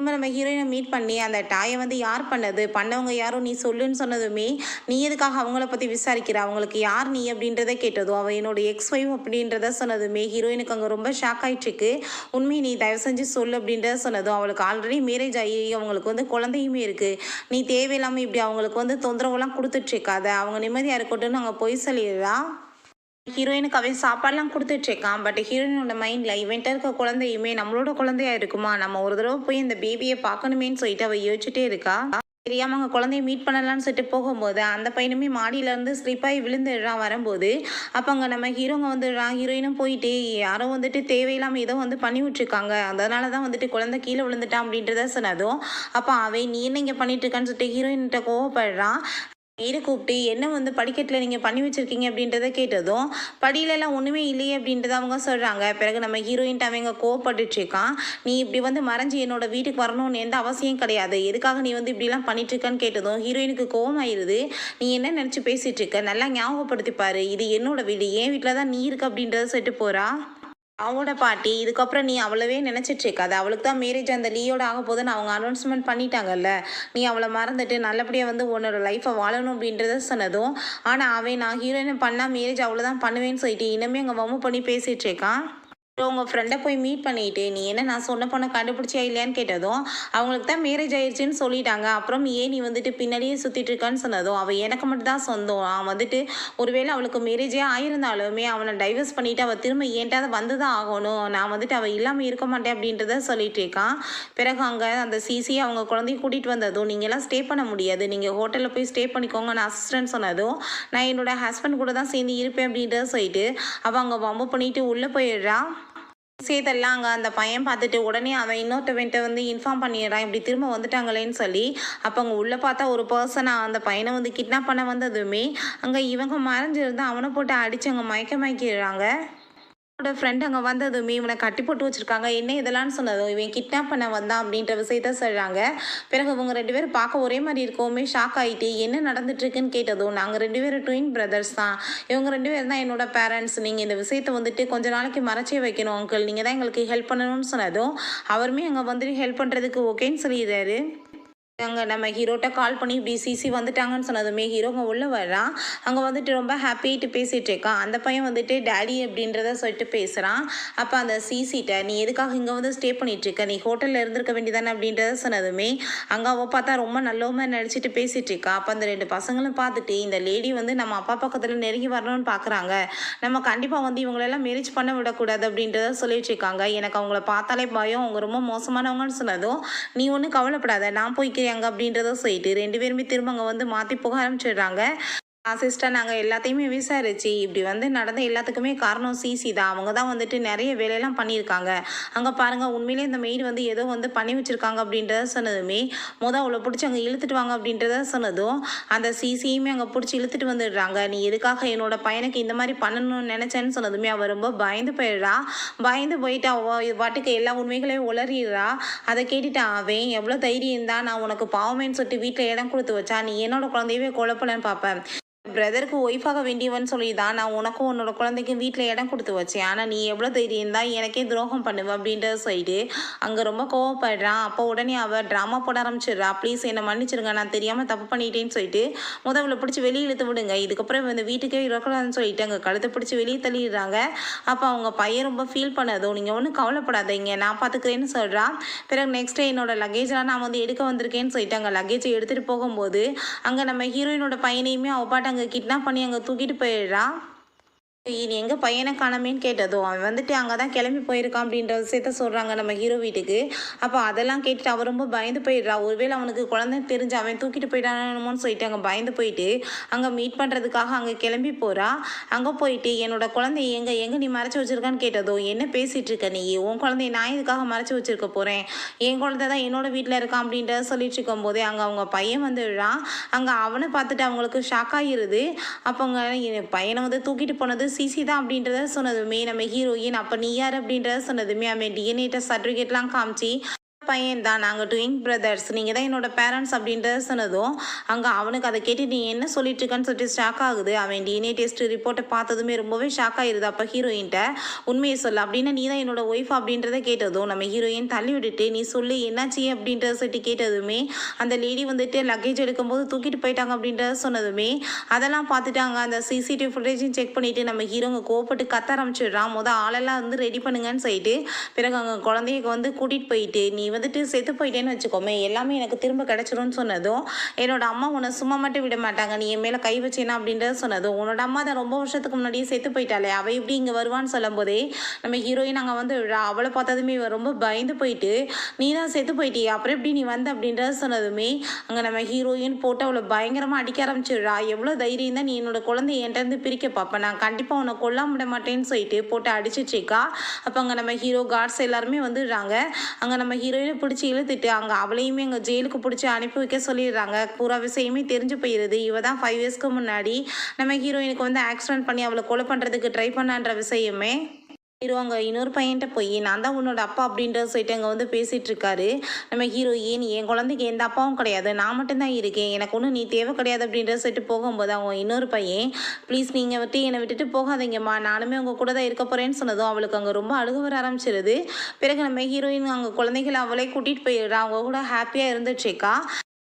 நம்ம ஹீரோயினை மீட் பண்ணி அந்த டாயை வந்து யார் பண்ணது, பண்ணவங்க யாரும் நீ சொல்லுன்னு சொன்னதுமே, நீ எதுக்காக அவங்கள பற்றி விசாரிக்கிற, அவங்களுக்கு யார் நீ அப்படின்றத கேட்டதும், அவள் என்னோட எக்ஸ்-ஒய்ஃப் அப்படின்றத சொன்னதுமே ஹீரோயினுக்கு அங்கே ரொம்ப ஷாக் ஆகிட்டுருக்கு. உண்மையை நீ தயவு செஞ்சு சொல்லு அப்படின்றத சொன்னதும், அவளுக்கு ஆல்ரெடி மேரேஜ் ஆகி அவங்களுக்கு வந்து குழந்தையுமே இருக்குது, நீ தேவையில்லாமல் இப்படி அவங்களுக்கு வந்து தொந்தரவுலாம் கொடுத்துட்ருக்காத, அவங்க நிம்மதியாக இருக்கட்டும்னு அங்கே போய் சொல்லிடுறா. ஹீரோயினுக்கு அவன் சாப்பாடுலாம் கொடுத்துட்ருக்கான். பட் ஹீரோயினோட மைண்டில் இவன்ட்ட இருக்க குழந்தையுமே நம்மளோட குழந்தையா இருக்குமா, நம்ம ஒரு தடவை போய் இந்த பேபியை பார்க்கணுமேன்னு சொல்லிட்டு அவள் யோசிச்சுட்டே இருக்கா. தெரியாமல் அங்கே குழந்தைய மீட் பண்ணலான்னு சொல்லிட்டு போகும்போது அந்த பையனுமே மாடியிலேருந்து ஸ்லிப்பாகி விழுந்துடுறான் வரும்போது. அப்போ அங்கே நம்ம ஹீரோங்க வந்துடுறான். ஹீரோயினும் போயிட்டு யாரோ வந்துட்டு தேவையில்லாமல் ஏதோ வந்து பண்ணி விட்ருக்காங்க, அதனால தான் வந்துட்டு குழந்தை கீழே விழுந்துட்டான் அப்படின்றத சொன்னதும், அப்போ அவன் நீ என்ன இங்கே பண்ணிட்டு இருக்கான்னு சொல்லிட்டு ஹீரோயின்கிட்ட கோவப்படுறான். மெய்டை கூப்பிட்டு என்ன வந்து படிக்கட்டில் நீங்கள் பண்ணி வச்சுருக்கீங்க அப்படின்றத கேட்டதும், படியிலலாம் ஒன்றுமே இல்லையே அப்படின்றத அவங்க சொல்கிறாங்க. பிறகு நம்ம ஹீரோயின்ட்டு அவங்க கோவப்பட்டுட்ருக்கான். நீ இப்படி வந்து மறைஞ்சி என்னோட வீட்டுக்கு வரணும்னு எந்த அவசியம் கிடையாது, எதுக்காக நீ வந்து இப்படிலாம் பண்ணிட்டுருக்கான்னு கேட்டதும் ஹீரோயினுக்கு கோவம் ஆயிடுது. நீ என்ன நினச்சி பேசிகிட்ருக்க, நல்லா ஞாபகப்படுத்திப்பாரு, இது என்னோட வீடு, என் வீட்டில் தான் நீ இருக்க அப்படின்றத சொல்லிட்டு போகிறா. அவளோட பாட்டி இதுக்கப்புறம் நீ அவ்வளவே நினச்சிட்ருக்காது, அவளுக்கு தான் மேரேஜ் அந்த லீயோட ஆக போதுன்னு அவங்க அனௌன்ஸ்மெண்ட் பண்ணிட்டாங்கல்ல, நீ அவளை மறந்துட்டு நல்லபடியாக வந்து உன்னோட லைஃப்பை வாழணும் அப்படின்றத சொன்னதும், ஆனால் அவன் நான் ஹீரோயினை பண்ணால் மேரேஜ் அவ்வளோதான் பண்ணுவேன்னு சொல்லிட்டு இன்னுமே அங்கே வம்பு பண்ணி பேசிகிட்ருக்கான். உங்கள் ஃப்ரெண்டை போய் மீட் பண்ணிவிட்டு நீ என்ன நான் சொன்ன பொண்ணை கண்டுபிடிச்சியா இல்லையான்னு கேட்டதும், அவங்களுக்கு தான் மேரேஜ் ஆயிடுச்சுன்னு சொல்லிட்டாங்க, அப்புறம் ஏன் நீ வந்துட்டு பின்னாடியே சுற்றிட்டு இருக்கான்னு சொன்னதும், அவள் எனக்கு மட்டும் தான் சொந்தம், நான் வந்துட்டு ஒருவேளை அவளுக்கு மேரேஜே ஆயிருந்தாலுமே அவனை டைவர்ஸ் பண்ணிவிட்டு அவள் திரும்ப ஏன்ட்டாவது வந்து தான் ஆகணும், நான் வந்துட்டு அவள் இல்லாமல் இருக்க மாட்டேன் அப்படின்றத சொல்லிட்டு இருக்கான். பிறகு அங்கே அந்த சிசி அவங்க குழந்தைய கூட்டிகிட்டு வந்ததும், நீங்கள்லாம் ஸ்டே பண்ண முடியாது, நீங்கள் ஹோட்டலில் போய் ஸ்டே பண்ணிக்கோங்க நான் அசிஸ்டன்ட் சொன்னதும், நான் என்னோட ஹஸ்பண்ட் கூட தான் சேர்ந்து இருப்பேன் அப்படின்றத சொல்லிட்டு அவள் அங்கே வம்பு பண்ணிட்டு உள்ளே போயிடுறா. விஷயத்தெல்லாம் அங்கே அந்த பையன் பார்த்துட்டு உடனே அவன் இன்னொருத்தவன்ட்ட வந்து இன்ஃபார்ம் பண்ணிடுறான், இப்படி திரும்ப வந்துட்டாங்களேன்னு சொல்லி. அப்போ அங்கே உள்ளே பார்த்தா ஒரு பர்சனாக அந்த பையனை வந்து கிட்னாப் பண்ண வந்ததுமே அங்கே இவங்க மறைஞ்சிருந்து அவனை போட்டு அடித்து அங்கே மயக்கிடுறாங்க. அவனோட ஃப்ரெண்ட் அங்கே வந்ததுமே இவனை கட்டி போட்டு வச்சுருக்காங்க, என்ன இதெல்லாம் சொன்னதும் இவன் கிட்னாப் பண்ண வந்தான் அப்படின்ற விஷயத்த சொல்கிறாங்க. பிறகு இவங்க 2 பேரும் பார்க்க ஒரே மாதிரி இருக்கவுமே ஷாக் ஆகிட்டு என்ன நடந்துட்டுருக்குன்னு கேட்டதும், நாங்கள் 2 பேரும் ட்வின் பிரதர்ஸ் தான், இவங்க 2 பேர் தான் என்னோட பேரண்ட்ஸ், நீங்கள் இந்த விஷயத்தை வந்துட்டு கொஞ்ச நாளைக்கு மறைச்சே வைக்கணும் அங்கிள், நீங்கள் தான் எங்களுக்கு ஹெல்ப் பண்ணணும்னு சொன்னதும் அவருமே அங்கே வந்துட்டு ஹெல்ப் பண்ணுறதுக்கு ஓகேன்னு சொல்லிடுறாரு. அங்கே நம்ம ஹீரோட்ட கால் பண்ணி இப்படி சிசி வந்துட்டாங்கன்னு சொன்னதுமே ஹீரோங்க உள்ளே வர்றான். அங்கே வந்துட்டு ரொம்ப ஹாப்பிட்டு பேசிகிட்டு இருக்கான். அந்த பையன் வந்துட்டு டேடி அப்படின்றத சொல்லிட்டு பேசுகிறான். அப்போ அந்த சிசிட்ட நீ எதுக்காக இங்கே வந்து ஸ்டே பண்ணிகிட்ருக்க, நீ ஹோட்டலில் இருந்திருக்க வேண்டியதானே அப்படின்றத சொன்னதுமே அங்கே அவள் பார்த்தா ரொம்ப நல்லவமாக நடிச்சிட்டு பேசிகிட்டு இருக்கா. அப்போ அந்த 2 பசங்களும் பார்த்துட்டு இந்த லேடி வந்து நம்ம அப்பா பக்கத்தில் நெருங்கி வரணும்னு பார்க்குறாங்க, நம்ம கண்டிப்பாக வந்து இவங்களெல்லாம் மேரேஜ் பண்ண விடக்கூடாது அப்படின்றத சொல்லிட்டு இருக்காங்க. எனக்கு அவங்கள பார்த்தாலே பயம், அவங்க ரொம்ப மோசமானவங்கன்னு சொன்னதும், நீ ஒன்றும் கவலைப்படாத நான் போய்க்கிறேன் அங்கே அப்படின்றத சொல்லிட்டு 2 பேருமே திரும்ப அங்கே வந்து மாற்றி போக ஆரம்பிச்சிடுறாங்க. சிஸ்டர் நாங்கள் எல்லாத்தையுமே விசாரிச்சு இப்படி வந்து நடந்த எல்லாத்துக்குமே காரணம் சிசி தான், அவங்க தான் வந்துட்டு நிறைய வேலையெல்லாம் பண்ணியிருக்காங்க, அங்கே பாருங்கள் உண்மையிலே இந்த மெய்டு வந்து ஏதோ வந்து பண்ணி வச்சுருக்காங்க அப்படின்றத சொன்னதுமே அவளை பிடிச்சி அங்கே இழுத்துட்டு வாங்க அப்படின்றத சொன்னதும் அந்த சிசியுமே அங்கே பிடிச்சி இழுத்துட்டு வந்துடுறாங்க. நீ எதுக்காக என்னோட பையனுக்கு இந்த மாதிரி பண்ணணும்னு நினச்சேன்னு சொன்னதுமே அவள் ரொம்ப பயந்து போயிடுறா. பயந்து போயிட்டு அவள் வாட்டுக்கு எல்லா உண்மைகளையும் உளறிடுறா. அதை கேட்டுட்டு அவன் எவ்வளோ தைரியம் தான் நான் உனக்கு பாவமேன்னு சொல்லிட்டு வீட்டில் இடம் கொடுத்து வச்சா, நீ என்னோட குழந்தையவே கொலைப்பலன்னு பார்ப்பேன், பிரதருக்கு ஒய்ஃபாக வேண்டியவன் சொல்லி தான் நான் உனக்கும் உன்னோட குழந்தைக்கும் வீட்டில் இடம் கொடுத்து வச்சேன், ஆனால் நீ எவ்வளோ தைரியம் தான் எனக்கே துரோகம் பண்ணுவ அப்படின்றத சொல்லிட்டு அங்கே ரொம்ப கோவப்படுறான். அப்போ உடனே அவள் ட்ராமா போட ஆரம்பிச்சிடுறா. ப்ளீஸ் என்னை மன்னிச்சிருங்க, நான் தெரியாமல் தப்பு பண்ணிட்டேன்னு சொல்லிட்டு முதல்ல பிடிச்சி வெளியே இழுத்து விடுங்க, இதுக்கப்புறம் இந்த வீட்டுக்கே இருக்கக்கூடாதுன்னு சொல்லிட்டு அங்கே கழுத்தை பிடிச்சி வெளியே தள்ளிடுறாங்க. அப்போ அவங்க பையன் ரொம்ப ஃபீல் பண்ணதும், நீங்கள் ஒன்றும் கவலைப்படாதீங்க நான் பார்த்துக்கிறேன்னு சொல்கிறா. பிறகு நெக்ஸ்ட் டே என்னோட லக்கேஜெலாம் நான் வந்து எடுக்க வந்திருக்கேன்னு சொல்லிட்டு அங்கே லக்கேஜை எடுத்துகிட்டு போகும்போது அங்கே நம்ம ஹீரோயினோட பையனையுமே அவள் பாட்டு அங்கே கிட்னாப் பண்ணி அங்கே தூக்கிட்டு போயிடுறா. நீ எங்க பையனை காணோமேன்னு கேட்டதும் அவன் வந்துட்டு அங்கே தான் கிளம்பி போயிருக்கான் அப்படின்ற விஷயத்த சொல்கிறாங்க நம்ம ஹீரோ வீட்டுக்கு. அப்போ அதெல்லாம் கேட்டுட்டு அவன் ரொம்ப பயந்து போயிடுறா. ஒருவேளை அவனுக்கு குழந்தை தெரிஞ்சு அவன் தூக்கிட்டு போயிட்டானோன்னு சொல்லிட்டு அங்கே பயந்து போயிட்டு அங்கே மீட் பண்ணுறதுக்காக அங்கே கிளம்பி போகிறா. அங்கே போயிட்டு என்னோட குழந்தை எங்கே நீ மறைச்சி வச்சிருக்கான்னு கேட்டதும் என்ன பேசிகிட்டு இருக்க நீ, உன் குழந்தைய நான் இதுக்காக மறைச்சி வச்சிருக்க போகிறேன், என் குழந்தை தான் என்னோட வீட்டில் இருக்கான் அப்படின்றத சொல்லிட்டு இருக்கும்போதே அங்கே அவங்க பையன் வந்துடுறான். அங்கே அவனை பார்த்துட்டு அவங்களுக்கு ஷாக் ஆகிருது. அப்போங்க என் பையனை வந்து தூக்கிட்டு போனது சிசி தான் அப்படின்றத சொன்னதுமே நம்ம ஹீரோயின் அப்போ நீ யார் அப்படின்றத சொன்னதுமே அவன் டிஎன்ஏ டெஸ்ட் சர்டிஃபிகேட்லாம் காமிச்சு பையன் தான், நாங்கள் ட்வின் பிரதர்ஸ், நீங்கள் தான் என்னோட பேரண்ட்ஸ் அப்படின்றத சொன்னதும் அங்கே அவனுக்கு அதை கேட்டு நீ என்ன சொல்லிட்டு இருக்கன்னு சொல்லிட்டு ஷாக் ஆகுது. அவன் டிஎன்ஏ டெஸ்ட் ரிப்போர்ட்டை பார்த்ததுமே ரொம்பவே ஷாக் ஆகிருது. அப்போ ஹீரோயின்ட்ட உண்மையை சொல்ல அப்படின்னா நீ தான் என்னோட ஒய்ஃப் அப்படின்றத கேட்டதும் நம்ம ஹீரோயின் தள்ளி விட்டுட்டு நீ சொல்லு என்னாச்சு அப்படின்றத சொல்லிட்டு கேட்டதுமே அந்த லேடி வந்துட்டு லக்கேஜ் எடுக்கும்போது தூக்கிட்டு போயிட்டாங்க அப்படின்றத சொன்னதுமே அதெல்லாம் பார்த்துட்டாங்க. அந்த சிசிடிவி ஃபுட்டேஜையும் செக் பண்ணிவிட்டு நம்ம ஹீரோங்க கோவப்பட்டு கத்த ஆரம்பிச்சிடுறான். ஆளெல்லாம் வந்து ரெடி பண்ணுங்கன்னு சொல்லிட்டு பிறகு அங்கே குழந்தைய வந்து கூட்டிகிட்டு போயிட்டு நீ வந்துட்டு செத்து போயிட்டேன்னு வச்சுக்கோமே எல்லாமே எனக்கு திரும்ப கிடச்சிரும்னு சொன்னதும் என்னோட அம்மா உன்னை சும்மா மட்டும் விட மாட்டாங்க, நீ என் மேலே கை வச்சேனா அப்படின்றத சொன்னதும் உன்னோட அம்மா தான் ரொம்ப வருஷத்துக்கு முன்னாடியே செத்து போயிட்டாலே அவள் எப்படி இங்கே வருவான்னு சொல்லும் போதே நம்ம ஹீரோயின் அங்கே வந்து அவளை பார்த்ததுமே ரொம்ப பயந்து போயிட்டு நீ தான் செத்து போயிட்டியா அப்புறம் எப்படி நீ வந்த அப்படின்றத சொன்னதுமே அங்கே நம்ம ஹீரோயின் போட்டு அவளை பயங்கரமாக அடிக்க ஆரம்பிச்சிடுறா. எவ்வளோ தைரியம் தான் நீ என்னோட குழந்தைய என்கிட்ட பிரிக்க பார்ப்பேன், நான் கண்டிப்பாக உன்னை கொல்லாம விட மாட்டேன்னு சொல்லிட்டு போட்டு அடிச்சிட்ருக்கா. அப்போ அங்கே நம்ம ஹீரோ கார்ட்ஸ் எல்லாருமே வந்துடுறாங்க. அங்கே நம்ம ஹீரோயின் பிடிச்சி இழுத்துட்டு அங்கே அவளையுமே அங்கே ஜெயிலுக்கு பிடிச்சி அனுப்பி வைக்க சொல்லிடுறாங்க. பூரா விஷயமே தெரிஞ்சு போயிடுது. இவ தான் 5 இயர்ஸ்க்கு முன்னாடி நம்ம ஹீரோயினுக்கு வந்து ஆக்சிடென்ட் பண்ணி அவளை கொலை பண்ணுறதுக்கு ட்ரை பண்ணான்ற விஷயமே ஹீரோ அங்கே இன்னொரு பையன்ட்ட போய் நான் தான் உன்னோட அப்பா அப்படின்றத சொல்லிட்டு அங்கே வந்து பேசிகிட்டு இருக்காரு. நம்ம ஹீரோயின் என் குழந்தைக்கு எந்த அப்பாவும் கிடையாது, நான் மட்டும்தான் இருக்கேன், எனக்கு ஒன்றும் நீ தேவை கிடையாது அப்படின்றத சொல்லிட்டு போகும்போது அவங்க இன்னொரு பையன் ப்ளீஸ் நீங்கள் விட்டு என்னை விட்டுட்டு போகாதீங்கம்மா, நானுமே உங்கள் கூட தான் இருக்க போகிறேன்னு சொன்னதும் அவளுக்கு அங்கே ரொம்ப அழுக வர ஆரம்பிச்சிருது. பிறகு நம்ம ஹீரோயின் அங்கே குழந்தைகளை அவளே கூட்டிகிட்டு போயிடுறா. அவங்க கூட ஹாப்பியாக இருந்துச்சுக்கா.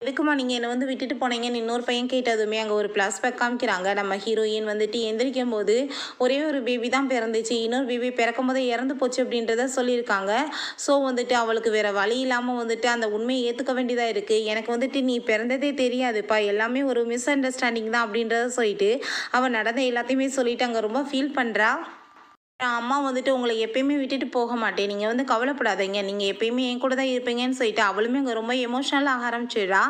எதுக்குமா நீங்கள் என்னை வந்து விட்டுட்டு போனீங்கன்னு இன்னொரு பையன் கேட்டதுமே அங்கே ஒரு ஃப்ளாஷ்பேக் காமிக்கிறாங்க. நம்ம ஹீரோயின் வந்துட்டு எந்திரிக்கும் போது ஒரே ஒரு பேபி தான் பிறந்துச்சு, இன்னொரு பேபி பிறக்கும் போதே இறந்து போச்சு அப்படின்றத சொல்லியிருக்காங்க. ஸோ வந்துட்டு அவளுக்கு வேறு வழி இல்லாமல் வந்துட்டு அந்த உண்மையை ஏற்றுக்க வேண்டியதாக இருக்குது. எனக்கு வந்துட்டு நீ பிறந்ததே தெரியாதுப்பா, எல்லாமே ஒரு மிஸ் அண்டர்ஸ்டாண்டிங் தான் அப்படின்றத சொல்லிட்டு அவள் நடந்த எல்லாத்தையுமே சொல்லிட்டு அங்கே ரொம்ப ஃபீல் பண்ணுறா. அம்மா வந்துட்டு உங்களை எப்பயுமே விட்டுட்டு போக மாட்டேன், நீங்கள் வந்து கவலைப்படாதீங்க, நீங்கள் எப்பயுமே என் கூட தான் இருப்பீங்கன்னு சொல்லிட்டு அவளுமே அங்கே ரொம்ப எமோஷ்னலாக ஆக ஆரம்பிச்சிடுறா.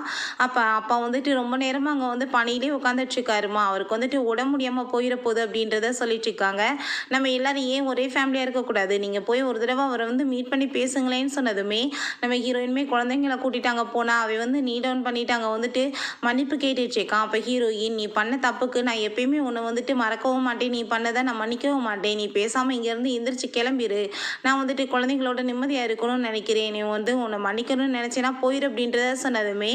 அப்பா வந்துட்டு ரொம்ப நேரமாக அங்கே வந்து பணியிலே உட்காந்துட்ருக்காருமா, அவருக்கு வந்துட்டு உடம்பு முடியாமல் போயிட போகுது அப்படின்றத சொல்லிட்டு இருக்காங்க. நம்ம எல்லோரும் ஏன் ஒரே ஃபேமிலியாக இருக்கக்கூடாது, நீங்கள் போய் ஒரு தடவை அவரை வந்து மீட் பண்ணி பேசுங்களேன்னு சொன்னதுமே நம்ம ஹீரோயினுமே குழந்தைங்களை கூட்டிகிட்டு அங்கே போனால் அவை வந்து நீ டவுன் பண்ணிவிட்டு அங்கே வந்துட்டு மன்னிப்பு கேட்டுட்ருக்கான். அப்போ ஹீரோயின் நீ பண்ண தப்புக்கு நான் எப்பயுமே உன்னை வந்துட்டு மறக்கவும் மாட்டேன், நீ பண்ணதை நான் மன்னிக்கவும் மாட்டேன், நீ பேசாமல் இங்கேருந்து எந்திரிச்சு கிளம்பிடு, நான் வந்துட்டு குழந்தைங்களோட நிம்மதியாக இருக்கணும்னு நினைக்கிறேன், நீ வந்து உன்னை மன்னிக்கணும்னு நினச்சேன்னா போயிரு அப்படின்றத சொன்னதுமே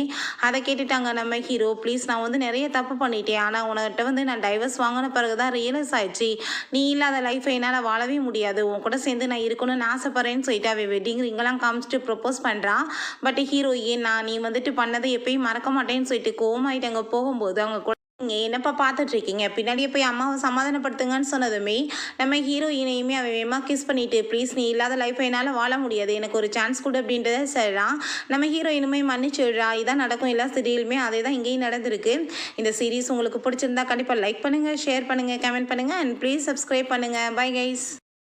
அதை கேட்டுட்டாங்க நம்ம ஹீரோ ப்ளீஸ் நான் வந்து நிறைய தப்பு பண்ணிட்டேன், ஆனால் உனக்கிட்ட வந்து நான் டைவர்ஸ் வாங்கின பிறகு தான் ரியலைஸ் ஆயிடுச்சு நீ இல்லாத லைஃப்பை என்னால் வாழவே முடியாது, உன் கூட சேர்ந்து நான் இருக்கணும்னு ஆசைப்பட்றேன்னு சொல்லிட்டு அவள் வெட்டிங் ரிங்கெல்லாம் காமிச்சிட்டு ப்ரப்போஸ் பண்ணுறான். பட் ஹீரோயின் நீ வந்துட்டு பண்ணதை எப்பயும் மறக்க மாட்டேன்னு சொல்லிட்டு கோவமாயிட்டு அங்கே போகும்போது அவங்க நீங்கள் என்னப்பா பார்த்துட்ருக்கீங்க, பின்னாடியே போய் அம்மாவை சமாதானப்படுத்துங்கன்னு சொன்னதுமே நம்ம ஹீரோயினையுமே அவன் வேமா கிஸ் பண்ணிவிட்டு ப்ளீஸ் நீ இல்லாத லைஃப்பை என்னால் வாழ முடியாது, எனக்கு ஒரு சான்ஸ் கொடு அப்படின்றத சொல்கிறான். நம்ம ஹீரோயினுமே மன்னிச்சுடுறா. இதான் நடக்கும் எல்லா சீரியலுமே, அதே தான் இங்கேயும் நடந்திருக்கு. இந்த சீரீஸ் உங்களுக்கு பிடிச்சிருந்தா கண்டிப்பாக லைக் பண்ணுங்கள், ஷேர் பண்ணுங்கள், கமெண்ட் பண்ணுங்கள் அண்ட் ப்ளீஸ் சப்ஸ்கிரைப் பண்ணுங்கள். Bye guys.